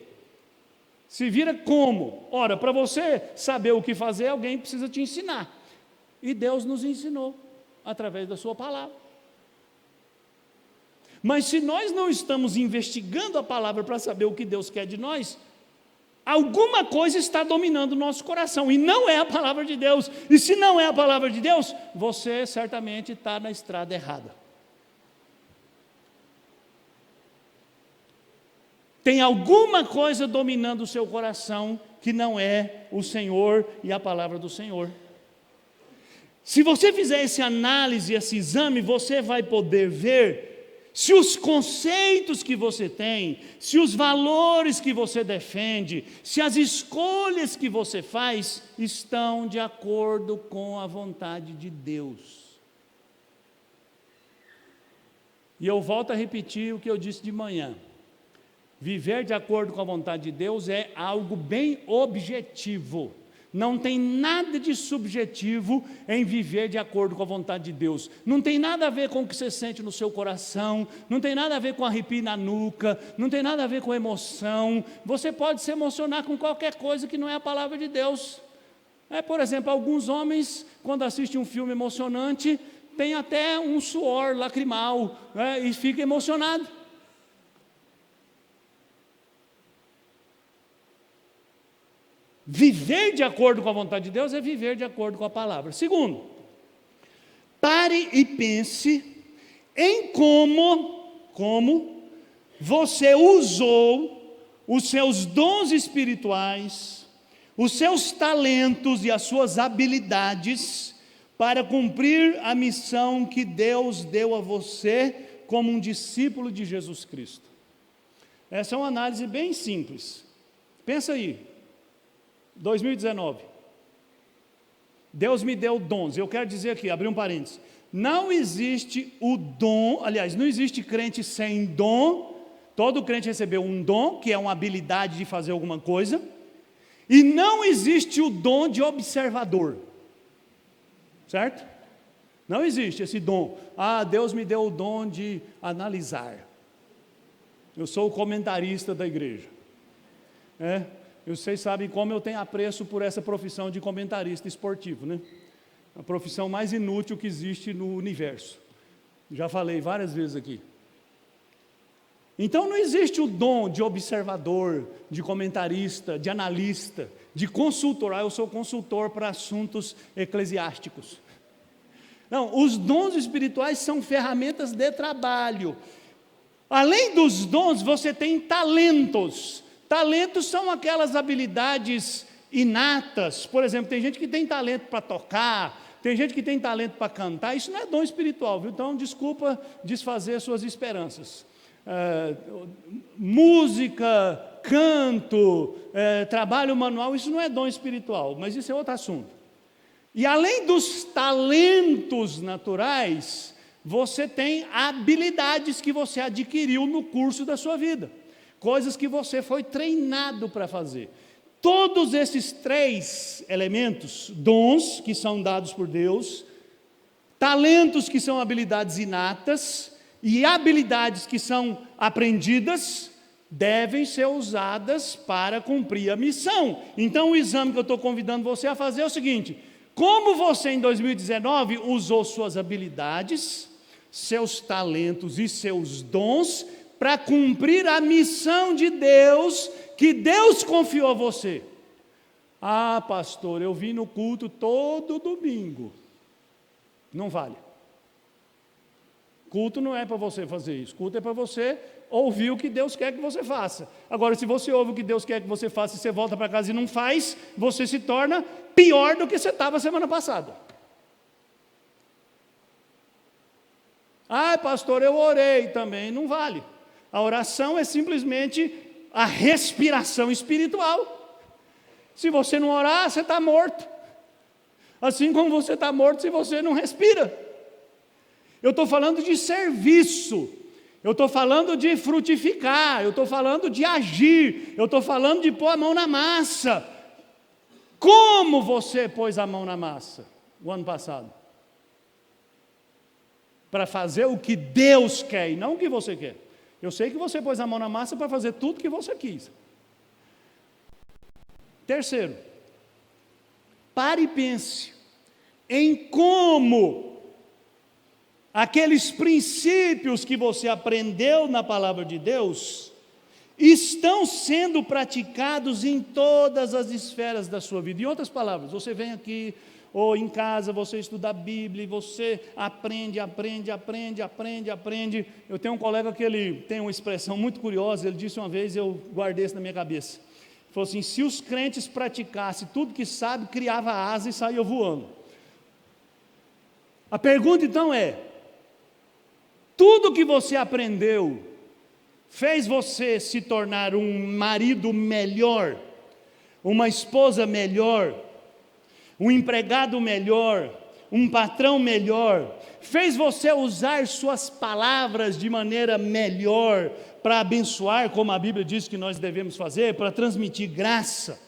Se vira como? Ora, para você saber o que fazer, alguém precisa te ensinar. E Deus nos ensinou através da sua palavra. Mas se nós não estamos investigando a palavra para saber o que Deus quer de nós, alguma coisa está dominando o nosso coração, e não é a palavra de Deus. E se não é a palavra de Deus, você certamente está na estrada errada. Tem alguma coisa dominando o seu coração que não é o Senhor e a palavra do Senhor. Se você fizer essa análise, esse exame, você vai poder ver se os conceitos que você tem, se os valores que você defende, se as escolhas que você faz estão de acordo com a vontade de Deus. E eu volto a repetir o que eu disse de manhã. Viver de acordo com a vontade de Deus é algo bem objetivo. Não tem nada de subjetivo em viver de acordo com a vontade de Deus. Não tem nada a ver com o que você sente no seu coração, não tem nada a ver com arrepio na nuca, não tem nada a ver com emoção. Você pode se emocionar com qualquer coisa que não é a palavra de Deus. Por exemplo, alguns homens, quando assistem um filme emocionante, tem até um suor lacrimal, e fica emocionado. Viver de acordo com a vontade de Deus é viver de acordo com a palavra. Segundo, pare e pense em como você usou os seus dons espirituais, os seus talentos e as suas habilidades para cumprir a missão que Deus deu a você como um discípulo de Jesus Cristo. Essa é uma análise bem simples. Pensa aí. 2019, Deus me deu dons. Eu quero dizer aqui, abrir um parênteses, não existe o dom, aliás, não existe crente sem dom. Todo crente recebeu um dom, que é uma habilidade de fazer alguma coisa, e não existe o dom de observador, certo? Não existe esse dom. Deus me deu o dom de analisar. Eu sou o comentarista da igreja. Vocês sabem como eu tenho apreço por essa profissão de comentarista esportivo, né? A profissão mais inútil que existe no universo. Já falei várias vezes aqui. Então não existe o dom de observador, de comentarista, de analista, de consultor. Eu sou consultor para assuntos eclesiásticos. Não, os dons espirituais são ferramentas de trabalho. Além dos dons, você tem talentos. Talentos são aquelas habilidades inatas. Por exemplo, tem gente que tem talento para tocar, tem gente que tem talento para cantar. Isso não é dom espiritual, viu? Então, desculpa desfazer suas esperanças. Música, canto, trabalho manual, isso não é dom espiritual, mas isso é outro assunto. E além dos talentos naturais, você tem habilidades que você adquiriu no curso da sua vida. Coisas que você foi treinado para fazer. Todos esses três elementos, dons que são dados por Deus, talentos que são habilidades inatas e habilidades que são aprendidas, devem ser usadas para cumprir a missão. Então o exame que eu estou convidando você a fazer é o seguinte: como você em 2019 usou suas habilidades, seus talentos e seus dons para cumprir a missão de Deus, que Deus confiou a você. Ah, pastor, eu vim no culto todo domingo. Não vale. Culto não é para você fazer isso. Culto é para você ouvir o que Deus quer que você faça. Agora, se você ouve o que Deus quer que você faça e você volta para casa e não faz, você se torna pior do que você estava semana passada. Ah, pastor, eu orei também. Não vale. A oração é simplesmente a respiração espiritual. Se você não orar, você está morto. Assim como você está morto se você não respira. Eu estou falando de serviço. Eu estou falando de frutificar. Eu estou falando de agir. Eu estou falando de pôr a mão na massa. Como você pôs a mão na massa o ano passado? Para fazer o que Deus quer e não o que você quer. Eu sei que você pôs a mão na massa para fazer tudo o que você quis. Terceiro, pare e pense em como aqueles princípios que você aprendeu na palavra de Deus estão sendo praticados em todas as esferas da sua vida. Em outras palavras, você vem aqui ou em casa, você estuda a Bíblia e você aprende. Eu tenho um colega que ele tem uma expressão muito curiosa, ele disse uma vez, eu guardei isso na minha cabeça. Ele falou assim: se os crentes praticassem tudo que sabe, criava asa e saía voando. A pergunta então é: tudo que você aprendeu fez você se tornar um marido melhor, uma esposa melhor, um empregado melhor, um patrão melhor, fez você usar suas palavras de maneira melhor para abençoar, como a Bíblia diz que nós devemos fazer, para transmitir graça?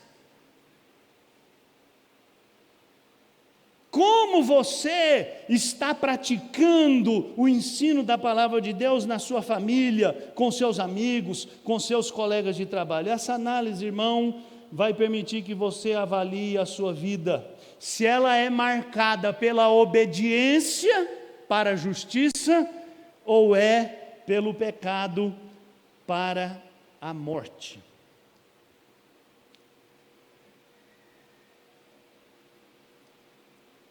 Como você está praticando o ensino da palavra de Deus na sua família, com seus amigos, com seus colegas de trabalho? Essa análise, irmão, vai permitir que você avalie a sua vida, se ela é marcada pela obediência para a justiça ou é pelo pecado para a morte.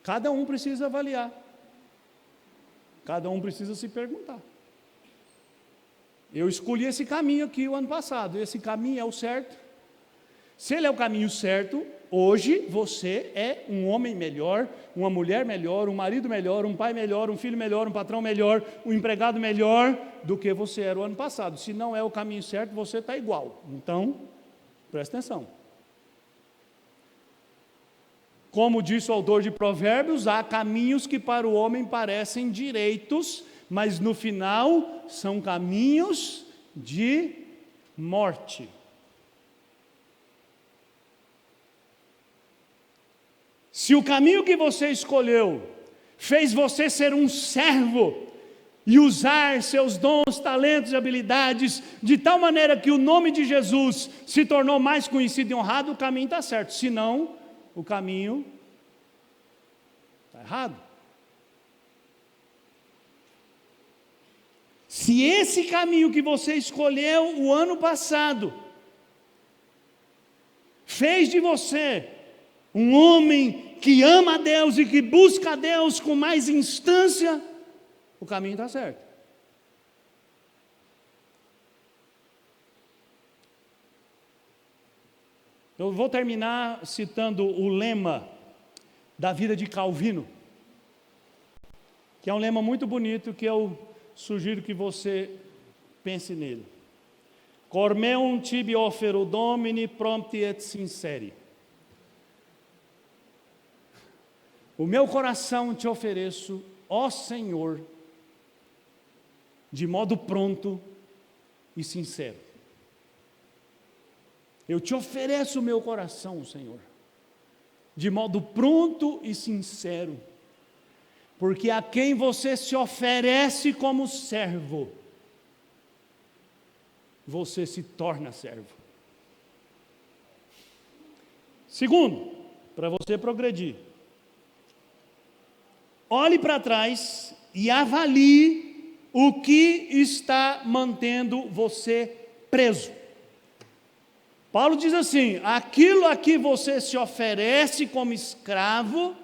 Cada um precisa avaliar. Cada um precisa se perguntar. Eu escolhi esse caminho aqui o ano passado. Esse caminho é o certo. Se ele é o caminho certo, hoje você é um homem melhor, uma mulher melhor, um marido melhor, um pai melhor, um filho melhor, um patrão melhor, um empregado melhor do que você era o ano passado. Se não é o caminho certo, você está igual. Então, presta atenção. Como disse o autor de Provérbios, há caminhos que para o homem parecem direitos, mas no final são caminhos de morte. Se o caminho que você escolheu fez você ser um servo e usar seus dons, talentos e habilidades de tal maneira que o nome de Jesus se tornou mais conhecido e honrado, o caminho está certo. Se não, o caminho está errado. Se esse caminho que você escolheu o ano passado fez de você um homem que ama a Deus e que busca a Deus com mais instância, o caminho está certo. Eu vou terminar citando o lema da vida de Calvino, que é um lema muito bonito que eu sugiro que você pense nele. Cor meum tibi offero Domini prompti et sinceri. O meu coração te ofereço, ó Senhor, de modo pronto e sincero. Eu te ofereço o meu coração, Senhor, de modo pronto e sincero, porque a quem você se oferece como servo, você se torna servo. Segundo, para você progredir, olhe para trás e avalie o que está mantendo você preso. Paulo diz assim: aquilo a que você se oferece como escravo,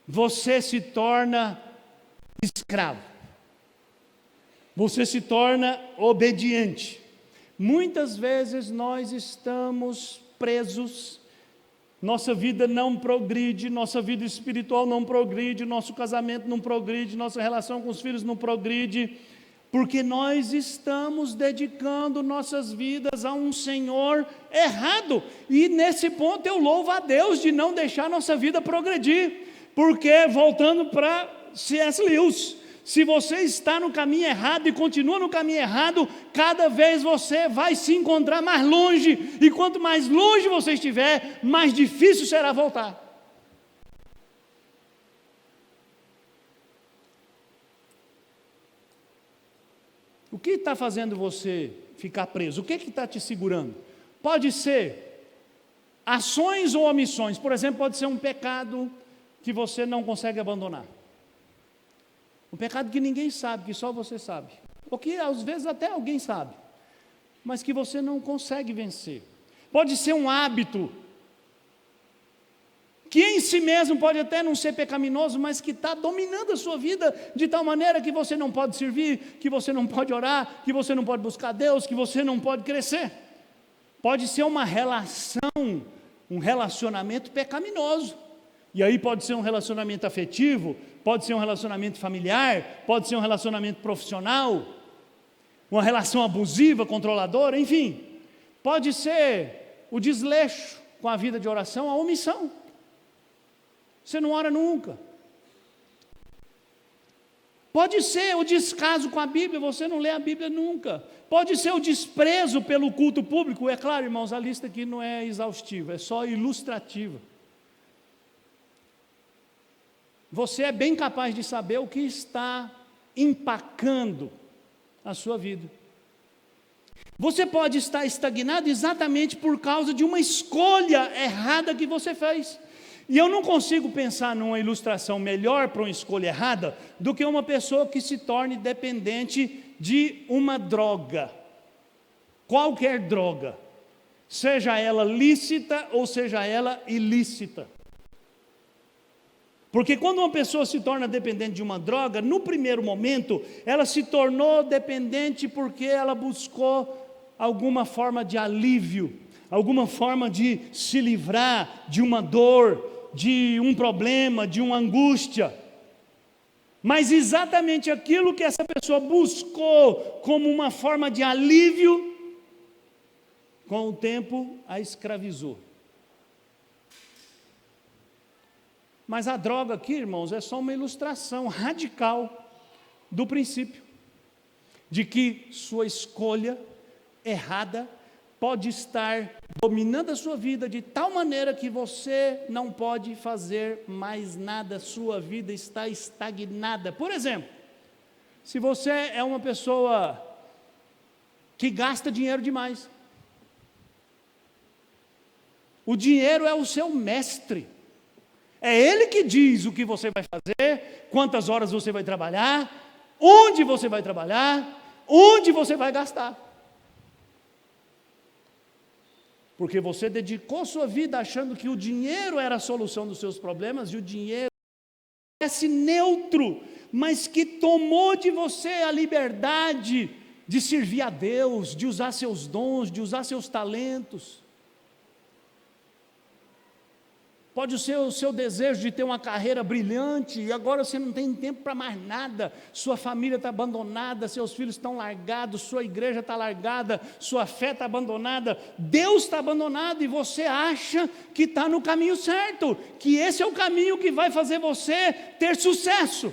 você se torna escravo. Você se torna obediente. Muitas vezes nós estamos presos, nossa vida não progride, nossa vida espiritual não progride, nosso casamento não progride, nossa relação com os filhos não progride, porque nós estamos dedicando nossas vidas a um Senhor errado. E nesse ponto eu louvo a Deus de não deixar nossa vida progredir, porque, voltando para C.S. Lewis, se você está no caminho errado e continua no caminho errado, cada vez você vai se encontrar mais longe, e quanto mais longe você estiver, mais difícil será voltar. O que está fazendo você ficar preso? O que está te segurando? Pode ser ações ou omissões. Por exemplo, pode ser um pecado que você não consegue abandonar. Um pecado que ninguém sabe, que só você sabe. Ou que às vezes até alguém sabe, mas que você não consegue vencer. Pode ser um hábito, que em si mesmo pode até não ser pecaminoso, mas que está dominando a sua vida, de tal maneira que você não pode servir, que você não pode orar, que você não pode buscar Deus, que você não pode crescer. Pode ser uma relação, um relacionamento pecaminoso. E aí pode ser um relacionamento afetivo, pode ser um relacionamento familiar, pode ser um relacionamento profissional, uma relação abusiva, controladora, enfim. Pode ser o desleixo com a vida de oração, a omissão. Você não ora nunca. Pode ser o descaso com a Bíblia, você não lê a Bíblia nunca. Pode ser o desprezo pelo culto público. É claro, irmãos, a lista aqui não é exaustiva, é só ilustrativa. Você é bem capaz de saber o que está empacando a sua vida. Você pode estar estagnado exatamente por causa de uma escolha errada que você fez. E eu não consigo pensar numa ilustração melhor para uma escolha errada do que uma pessoa que se torne dependente de uma droga. Qualquer droga. Seja ela lícita ou seja ela ilícita. Porque quando uma pessoa se torna dependente de uma droga, no primeiro momento, ela se tornou dependente porque ela buscou alguma forma de alívio, alguma forma de se livrar de uma dor, de um problema, de uma angústia. Mas exatamente aquilo que essa pessoa buscou como uma forma de alívio, com o tempo a escravizou. Mas a droga aqui, irmãos, é só uma ilustração radical do princípio de que sua escolha errada pode estar dominando a sua vida de tal maneira que você não pode fazer mais nada, sua vida está estagnada. Por exemplo, se você é uma pessoa que gasta dinheiro demais, o dinheiro é o seu mestre. É Ele que diz o que você vai fazer, quantas horas você vai trabalhar, onde você vai trabalhar, onde você vai gastar. Porque você dedicou sua vida achando que o dinheiro era a solução dos seus problemas, e o dinheiro parece neutro, mas que tomou de você a liberdade de servir a Deus, de usar seus dons, de usar seus talentos. Pode ser o seu desejo de ter uma carreira brilhante, e agora você não tem tempo para mais nada, sua família está abandonada, seus filhos estão largados, sua igreja está largada, sua fé está abandonada, Deus está abandonado, e você acha que está no caminho certo, que esse é o caminho que vai fazer você ter sucesso.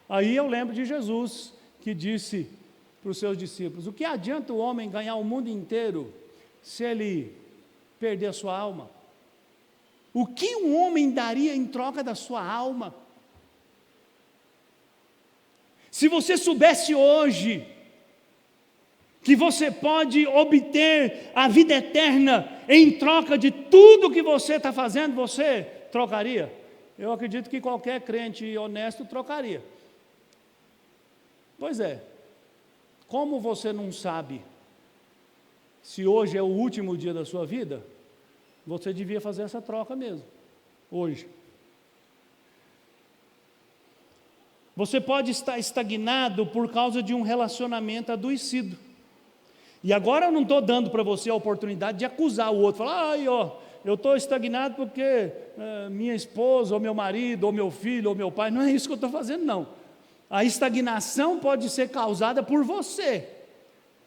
Aí eu lembro de Jesus, que disse para os seus discípulos: o que adianta o homem ganhar o mundo inteiro, se ele perder a sua alma? O que um homem daria em troca da sua alma? Se você soubesse hoje que você pode obter a vida eterna em troca de tudo que você está fazendo, você trocaria? Eu acredito que qualquer crente honesto trocaria. Pois é, como você não sabe Se hoje é o último dia da sua vida, você devia fazer essa troca mesmo, hoje. Você pode estar estagnado por causa de um relacionamento adoecido. E agora eu não estou dando para você a oportunidade de acusar o outro, falar, eu estou estagnado porque minha esposa, ou meu marido, ou meu filho, ou meu pai. Não é isso que eu estou fazendo, não. A estagnação pode ser causada por você.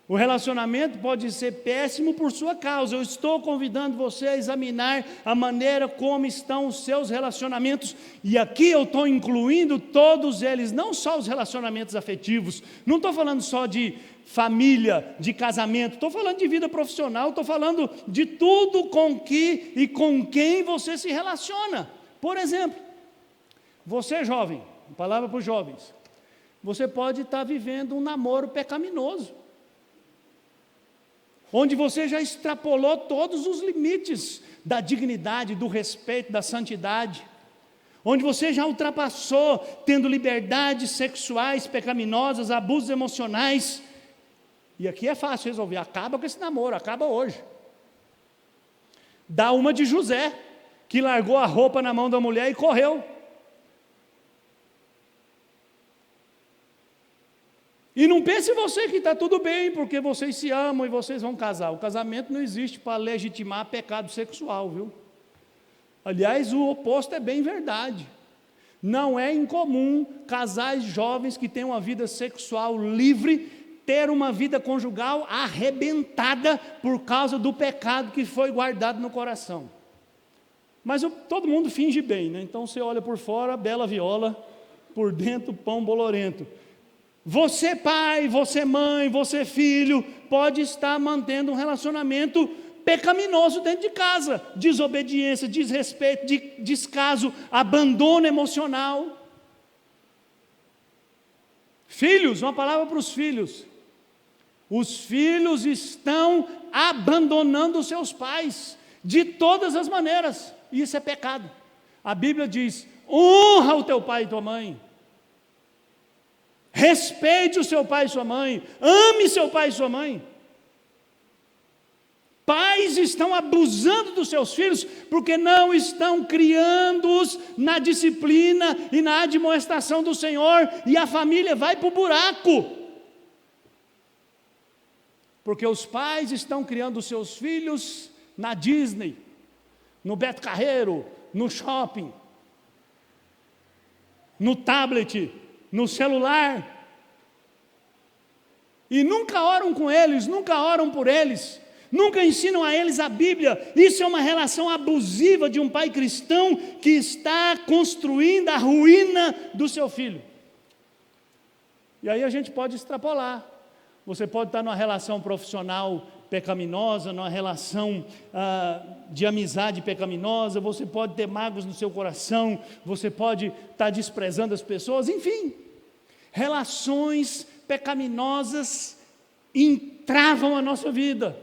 O relacionamento pode ser péssimo por sua causa. Eu estou convidando você a examinar a maneira como estão os seus relacionamentos. E aqui eu estou incluindo todos eles, não só os relacionamentos afetivos. Não estou falando só de família, de casamento. Estou falando de vida profissional. Estou falando de tudo com que e com quem você se relaciona. Por exemplo, você jovem, palavra para os jovens. Você pode estar vivendo um namoro pecaminoso, onde você já extrapolou todos os limites da dignidade, do respeito, da santidade, onde você já ultrapassou, tendo liberdades sexuais pecaminosas, abusos emocionais, e aqui é fácil resolver, acaba com esse namoro, acaba hoje. Dá uma de José, que largou a roupa na mão da mulher e correu. E não pense você que está tudo bem, porque vocês se amam e vocês vão casar. O casamento não existe para legitimar pecado sexual, viu? Aliás, o oposto é bem verdade. Não é incomum casais jovens que têm uma vida sexual livre ter uma vida conjugal arrebentada por causa do pecado que foi guardado no coração. Mas todo mundo finge bem, né? Então você olha por fora, bela viola, por dentro, pão bolorento. Você pai, você mãe, você filho, pode estar mantendo um relacionamento pecaminoso dentro de casa, desobediência, desrespeito, descaso, abandono emocional. Filhos, uma palavra para os filhos. Os filhos estão abandonando os seus pais, de todas as maneiras, e isso é pecado. A Bíblia diz, honra o teu pai e tua mãe. Respeite o seu pai e sua mãe, ame seu pai e sua mãe. Pais estão abusando dos seus filhos, porque não estão criando-os na disciplina e na admoestação do Senhor, e a família vai para o buraco. Porque os pais estão criando os seus filhos na Disney, no Beto Carreiro, no shopping, no tablet, no celular, e nunca oram com eles, nunca oram por eles, nunca ensinam a eles a Bíblia. Isso é uma relação abusiva de um pai cristão que está construindo a ruína do seu filho. E aí a gente pode extrapolar. Você pode estar numa relação profissional pecaminosa, numa relação de amizade pecaminosa, você pode ter mágoas no seu coração, você pode estar desprezando as pessoas, enfim. Relações pecaminosas entravam a nossa vida,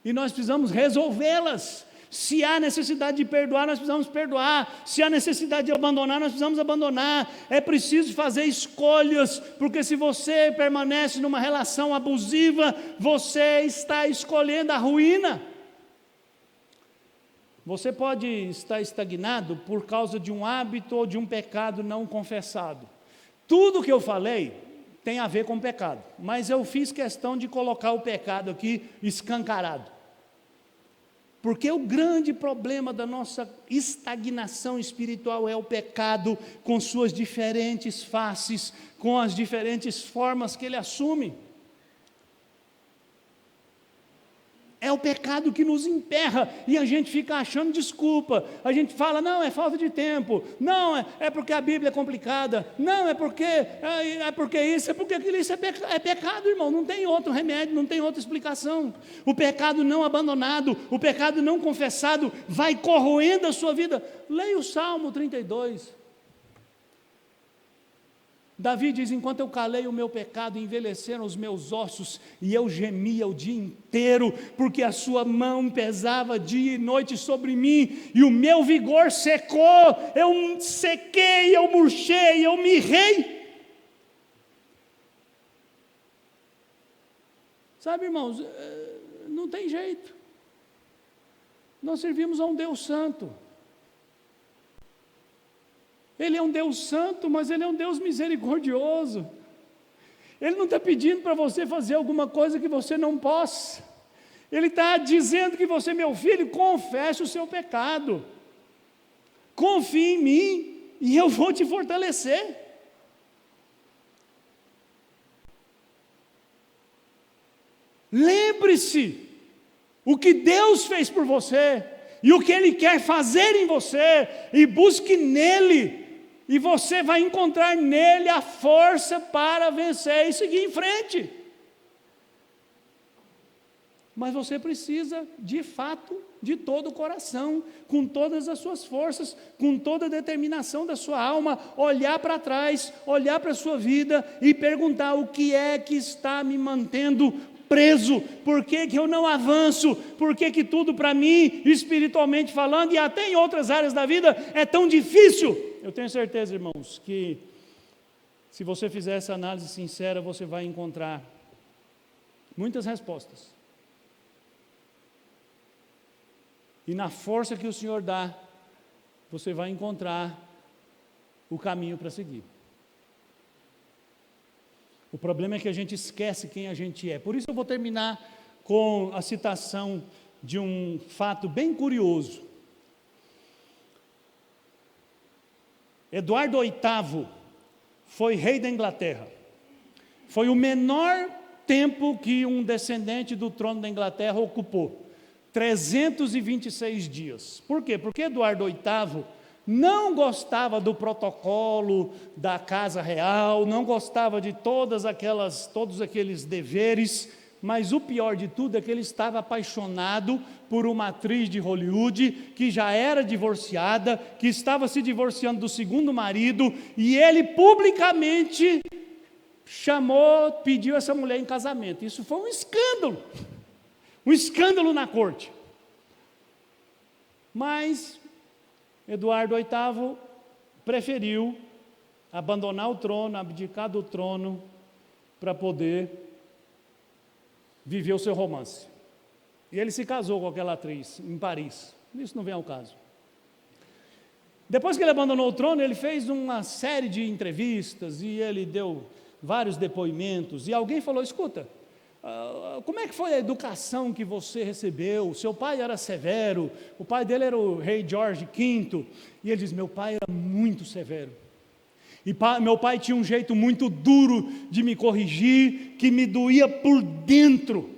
e nós precisamos resolvê-las. Se há necessidade de perdoar, nós precisamos perdoar. Se há necessidade de abandonar, nós precisamos abandonar. É preciso fazer escolhas, porque se você permanece numa relação abusiva, você está escolhendo a ruína. Você pode estar estagnado por causa de um hábito ou de um pecado não confessado. Tudo que eu falei tem a ver com pecado, mas eu fiz questão de colocar o pecado aqui escancarado. Porque o grande problema da nossa estagnação espiritual é o pecado, com suas diferentes faces, com as diferentes formas que ele assume. É o pecado que nos emperra, e a gente fica achando desculpa. A gente fala, não, é falta de tempo, não, é porque a Bíblia é complicada, não, é porque isso, é porque aquilo, isso é pecado, irmão, não tem outro remédio, não tem outra explicação. O pecado não abandonado, o pecado não confessado, vai corroendo a sua vida. Leia o Salmo 32. Davi diz, enquanto eu calei o meu pecado, envelheceram os meus ossos, e eu gemia o dia inteiro, porque a sua mão pesava dia e noite sobre mim, e o meu vigor secou, eu sequei, eu murchei, eu mirrei. Sabe, irmãos, não tem jeito. Nós servimos a um Deus santo. Ele é um Deus santo, mas Ele é um Deus misericordioso. Ele não está pedindo para você fazer alguma coisa que você não possa. Ele está dizendo que você, meu filho, confesse o seu pecado. Confie em mim e eu vou te fortalecer. Lembre-se o que Deus fez por você e o que Ele quer fazer em você, e busque nele, e você vai encontrar nele a força para vencer e seguir em frente. Mas você precisa, de fato, de todo o coração, com todas as suas forças, com toda a determinação da sua alma, olhar para trás, olhar para a sua vida e perguntar: o que é que está me mantendo preso? Por que que eu não avanço? Por que que tudo para mim, espiritualmente falando, e até em outras áreas da vida, é tão difícil? Eu tenho certeza, irmãos, que se você fizer essa análise sincera, você vai encontrar muitas respostas. E na força que o Senhor dá, você vai encontrar o caminho para seguir. O problema é que a gente esquece quem a gente é. Por isso eu vou terminar com a citação de um fato bem curioso. Eduardo VIII foi rei da Inglaterra. Foi o menor tempo que um descendente do trono da Inglaterra ocupou. 326 dias. Por quê? Porque Eduardo VIII não gostava do protocolo da casa real, não gostava de todos aqueles deveres, mas o pior de tudo é que ele estava apaixonado por uma atriz de Hollywood que já era divorciada, que estava se divorciando do segundo marido, e ele publicamente pediu essa mulher em casamento. Isso foi um escândalo na corte. Mas Eduardo VIII preferiu abandonar o trono, abdicar do trono, para poder viver o seu romance. E ele se casou com aquela atriz em Paris. Isso não vem ao caso. Depois que ele abandonou o trono, ele fez uma série de entrevistas e ele deu vários depoimentos. E alguém falou: escuta, como é que foi a educação que você recebeu? Seu pai era severo, o pai dele era o rei George V, e ele diz: meu pai era muito severo, e meu pai tinha um jeito muito duro de me corrigir, que me doía por dentro,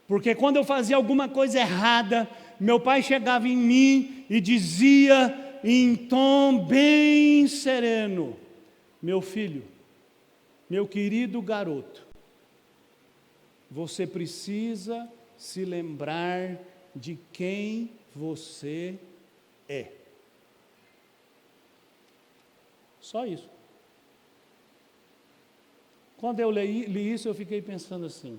porque quando eu fazia alguma coisa errada, meu pai chegava em mim e dizia em tom bem sereno: meu filho, meu querido garoto, você precisa se lembrar de quem você é. Só isso. Quando eu li isso, eu fiquei pensando assim: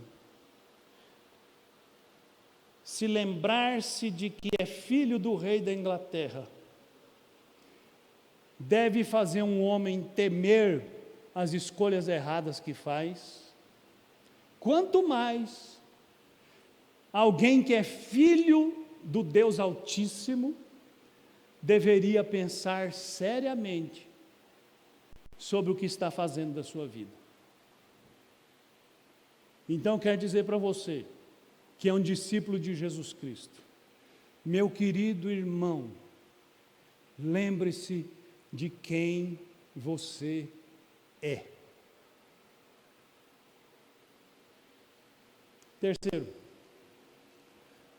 se lembrar-se de que é filho do rei da Inglaterra deve fazer um homem temer as escolhas erradas que faz, quanto mais alguém que é filho do Deus Altíssimo deveria pensar seriamente sobre o que está fazendo da sua vida. Então, quero dizer para você, que é um discípulo de Jesus Cristo, meu querido irmão, lembre-se de quem você é. Terceiro,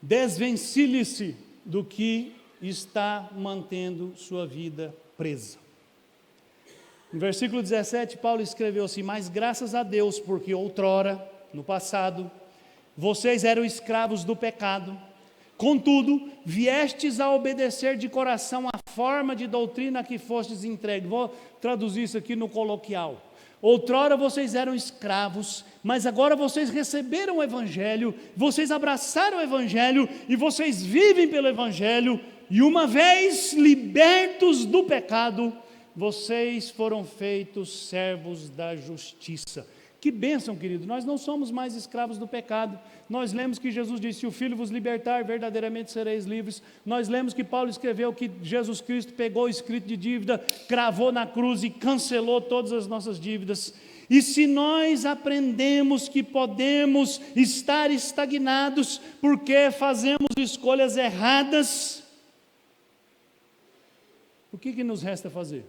desvencilhe-se do que está mantendo sua vida presa. No versículo 17, Paulo escreveu assim: mas graças a Deus, porque outrora, no passado, vocês eram escravos do pecado, contudo, viestes a obedecer de coração a forma de doutrina a que fostes entregues. Vou traduzir isso aqui no coloquial. Outrora vocês eram escravos, mas agora vocês receberam o Evangelho, vocês abraçaram o Evangelho e vocês vivem pelo Evangelho, e uma vez libertos do pecado, vocês foram feitos servos da justiça. Que bênção, querido, nós não somos mais escravos do pecado. Nós lemos que Jesus disse: se o Filho vos libertar, verdadeiramente sereis livres. Nós lemos que Paulo escreveu que Jesus Cristo pegou o escrito de dívida, cravou na cruz e cancelou todas as nossas dívidas. E se nós aprendemos que podemos estar estagnados porque fazemos escolhas erradas, o que nos resta fazer?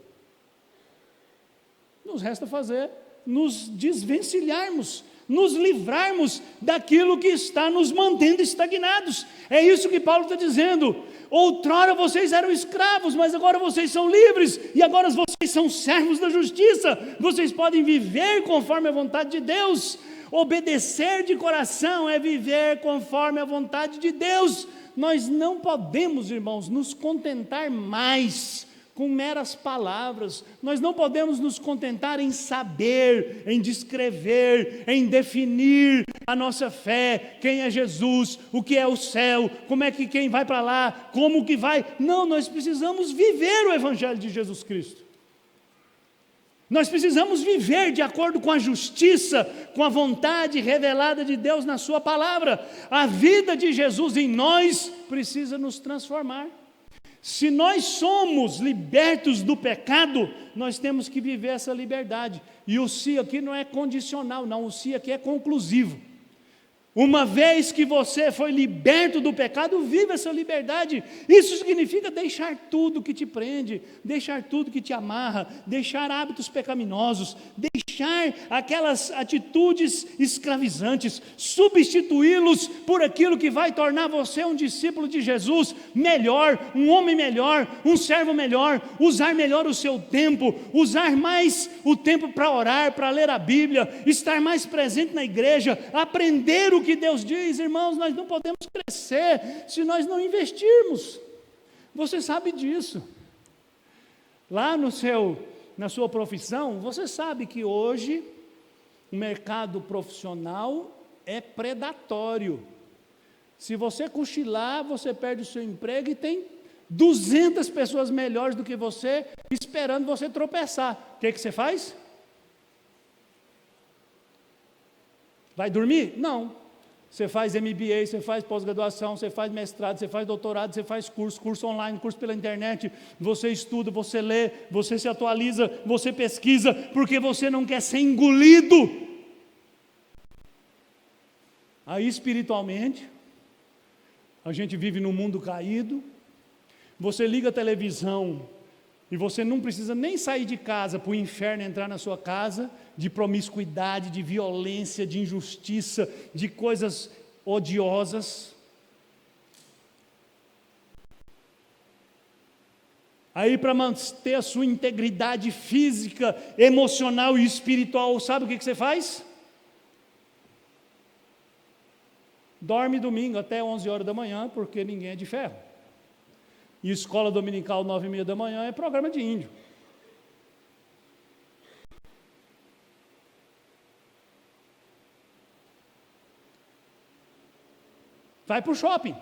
Nos resta fazer nos desvencilharmos, nos livrarmos daquilo que está nos mantendo estagnados. É isso que Paulo está dizendo. Outrora vocês eram escravos, mas agora vocês são livres, e agora vocês são servos da justiça. Vocês podem viver conforme a vontade de Deus. Obedecer de coração é viver conforme a vontade de Deus. Nós não podemos, irmãos, nos contentar mais com meras palavras. Nós não podemos nos contentar em saber, em descrever, em definir a nossa fé, quem é Jesus, o que é o céu, como é que quem vai para lá, como que vai. Não, nós precisamos viver o Evangelho de Jesus Cristo. Nós precisamos viver de acordo com a justiça, com a vontade revelada de Deus na sua palavra. A vida de Jesus em nós precisa nos transformar. Se nós somos libertos do pecado, nós temos que viver essa liberdade. E o se aqui não é condicional, não, o se aqui é conclusivo. Uma vez que você foi liberto do pecado, viva essa liberdade. Isso significa deixar tudo que te prende, deixar tudo que te amarra, deixar hábitos pecaminosos, deixar aquelas atitudes escravizantes, substituí-los por aquilo que vai tornar você um discípulo de Jesus melhor, um homem melhor, um servo melhor, usar melhor o seu tempo, usar mais o tempo para orar, para ler a Bíblia, estar mais presente na igreja, aprender o que Deus diz. Irmãos, nós não podemos crescer se nós não investirmos. Você sabe disso. Lá na sua profissão, você sabe que hoje o mercado profissional é predatório. Se você cochilar, você perde o seu emprego e tem 200 pessoas melhores do que você esperando você tropeçar. O que você faz? Vai dormir? Não. Você faz MBA, você faz pós-graduação, você faz mestrado, você faz doutorado, você faz curso online, curso pela internet, você estuda, você lê, você se atualiza, você pesquisa, porque você não quer ser engolido. Aí espiritualmente, a gente vive num mundo caído, você liga a televisão e você não precisa nem sair de casa para o inferno entrar na sua casa, de promiscuidade, de violência, de injustiça, de coisas odiosas. Aí, para manter a sua integridade física, emocional e espiritual, sabe o que você faz? Dorme domingo até 11 horas da manhã, porque ninguém é de ferro. E escola dominical 9h30 da manhã é programa de índio. Vai para o shopping.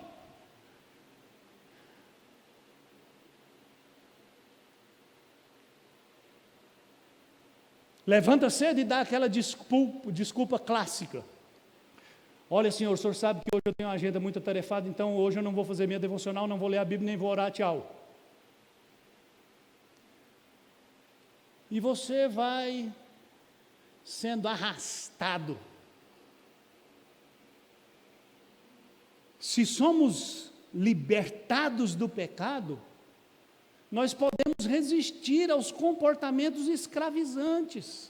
Levanta cedo e dá aquela desculpa clássica. Olha, senhor, o senhor sabe que hoje eu tenho uma agenda muito atarefada, então hoje eu não vou fazer minha devocional, não vou ler a Bíblia, nem vou orar, tchau. E você vai sendo arrastado. Se somos libertados do pecado, nós podemos resistir aos comportamentos escravizantes.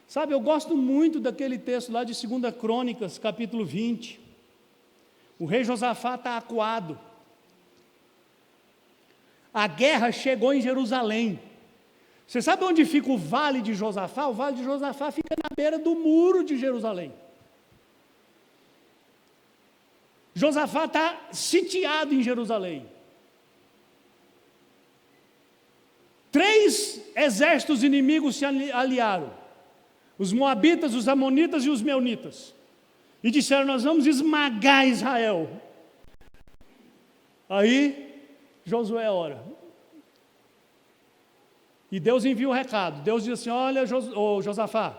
Sabe, eu gosto muito daquele texto lá de 2 Crônicas, capítulo 20. O rei Josafá está acuado. A guerra chegou em Jerusalém. Você sabe onde fica o vale de Josafá? O vale de Josafá fica na beira do muro de Jerusalém. Josafá está sitiado em Jerusalém. 3 exércitos inimigos se aliaram. Os moabitas, os amonitas e os meunitas. E disseram, nós vamos esmagar Israel. Aí, Josué ora. E Deus envia o recado. Deus diz assim: olha, Josafá,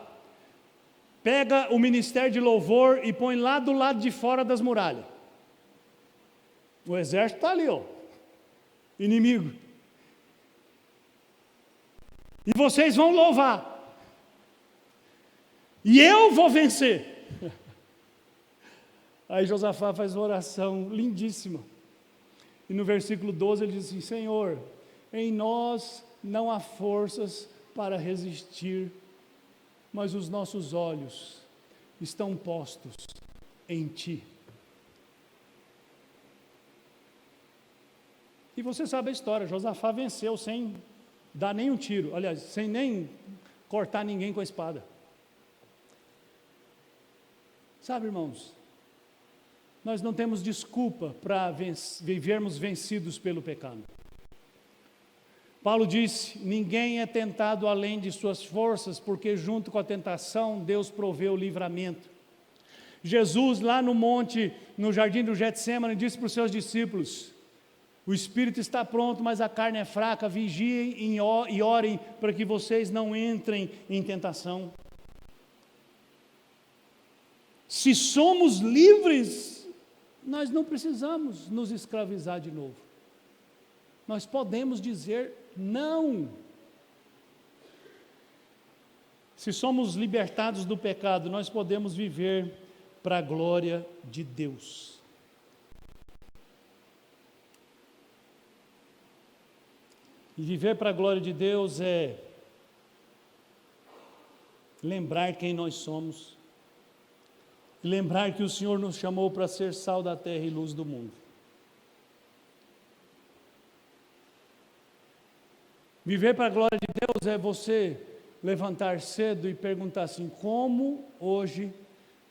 pega o ministério de louvor e põe lá do lado de fora das muralhas. O exército está ali, inimigo. E vocês vão louvar. E eu vou vencer. Aí Josafá faz uma oração lindíssima. E no versículo 12 ele diz assim: Senhor, em nós não há forças para resistir, mas os nossos olhos estão postos em Ti. E você sabe a história, Josafá venceu sem dar nenhum tiro, aliás, sem nem cortar ninguém com a espada. Sabe, irmãos, nós não temos desculpa para vivermos vencidos pelo pecado. Paulo disse: ninguém é tentado além de suas forças, porque junto com a tentação Deus provê o livramento. Jesus lá no monte, no jardim do Getsêmani, disse para os seus discípulos: o espírito está pronto, mas a carne é fraca, vigiem e orem para que vocês não entrem em tentação. Se somos livres, nós não precisamos nos escravizar de novo. Nós podemos dizer não. Se somos libertados do pecado, nós podemos viver para a glória de Deus. E viver para a glória de Deus é lembrar quem nós somos, e lembrar que o Senhor nos chamou para ser sal da terra e luz do mundo. Viver para a glória de Deus é você levantar cedo e perguntar assim: como hoje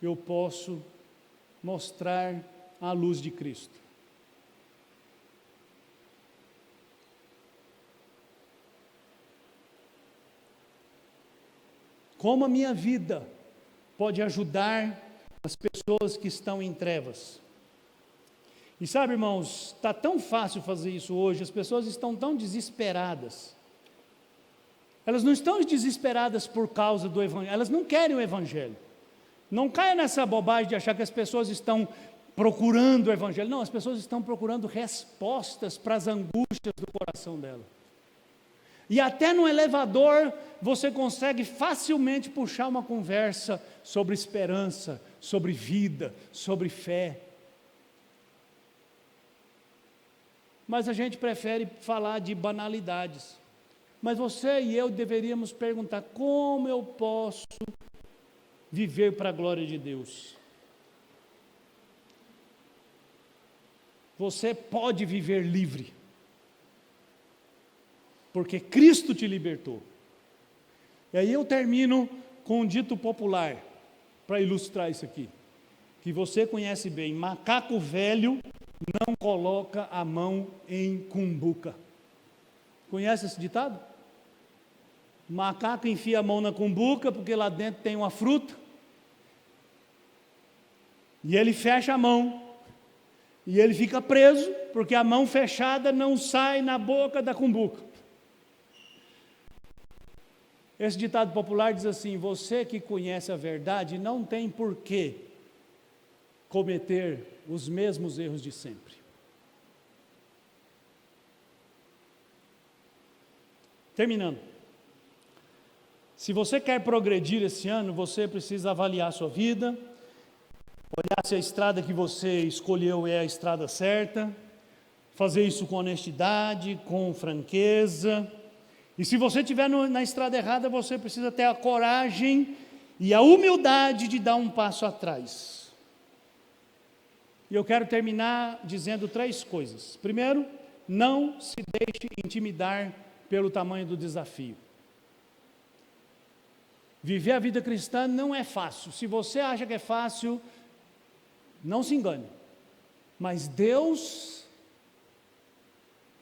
eu posso mostrar a luz de Cristo? Como a minha vida pode ajudar as pessoas que estão em trevas? E sabe, irmãos, está tão fácil fazer isso hoje, as pessoas estão tão desesperadas. Elas não estão desesperadas por causa do Evangelho, elas não querem o Evangelho. Não caia nessa bobagem de achar que as pessoas estão procurando o Evangelho. Não, as pessoas estão procurando respostas para as angústias do coração dela. E até no elevador você consegue facilmente puxar uma conversa sobre esperança, sobre vida, sobre fé. Mas a gente prefere falar de banalidades. Mas você e eu deveríamos perguntar: como eu posso viver para a glória de Deus? Você pode viver livre, porque Cristo te libertou. E aí eu termino com um dito popular, para ilustrar isso aqui, que você conhece bem: macaco velho não coloca a mão em cumbuca. Conhece esse ditado? Macaco enfia a mão na cumbuca porque lá dentro tem uma fruta, e ele fecha a mão, e ele fica preso, porque a mão fechada não sai na boca da cumbuca. Esse ditado popular diz assim: você que conhece a verdade não tem por que cometer os mesmos erros de sempre. Terminando. Se você quer progredir esse ano, você precisa avaliar a sua vida, olhar se a estrada que você escolheu é a estrada certa, fazer isso com honestidade, com franqueza. E se você estiver na estrada errada, você precisa ter a coragem e a humildade de dar um passo atrás. E eu quero terminar dizendo 3 coisas. Primeiro, não se deixe intimidar pelo tamanho do desafio. Viver a vida cristã não é fácil. Se você acha que é fácil, não se engane. Mas Deus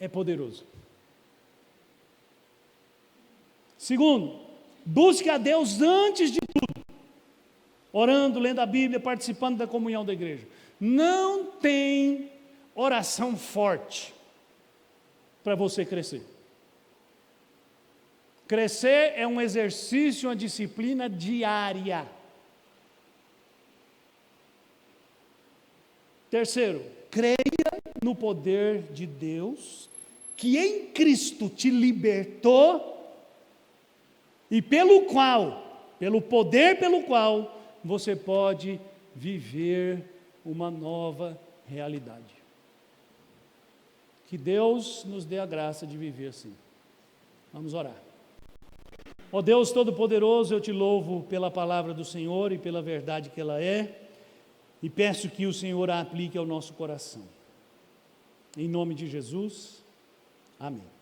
é poderoso. Segundo, busque a Deus antes de tudo, orando, lendo a Bíblia, participando da comunhão da igreja. Não tem oração forte para você crescer. Crescer é um exercício, uma disciplina diária. Terceiro, creia no poder de Deus, que em Cristo te libertou e pelo poder pelo qual você pode viver uma nova realidade. Que Deus nos dê a graça de viver assim. Vamos orar. Ó Deus Todo-Poderoso, eu te louvo pela palavra do Senhor e pela verdade que ela é, e peço que o Senhor a aplique ao nosso coração. Em nome de Jesus, amém.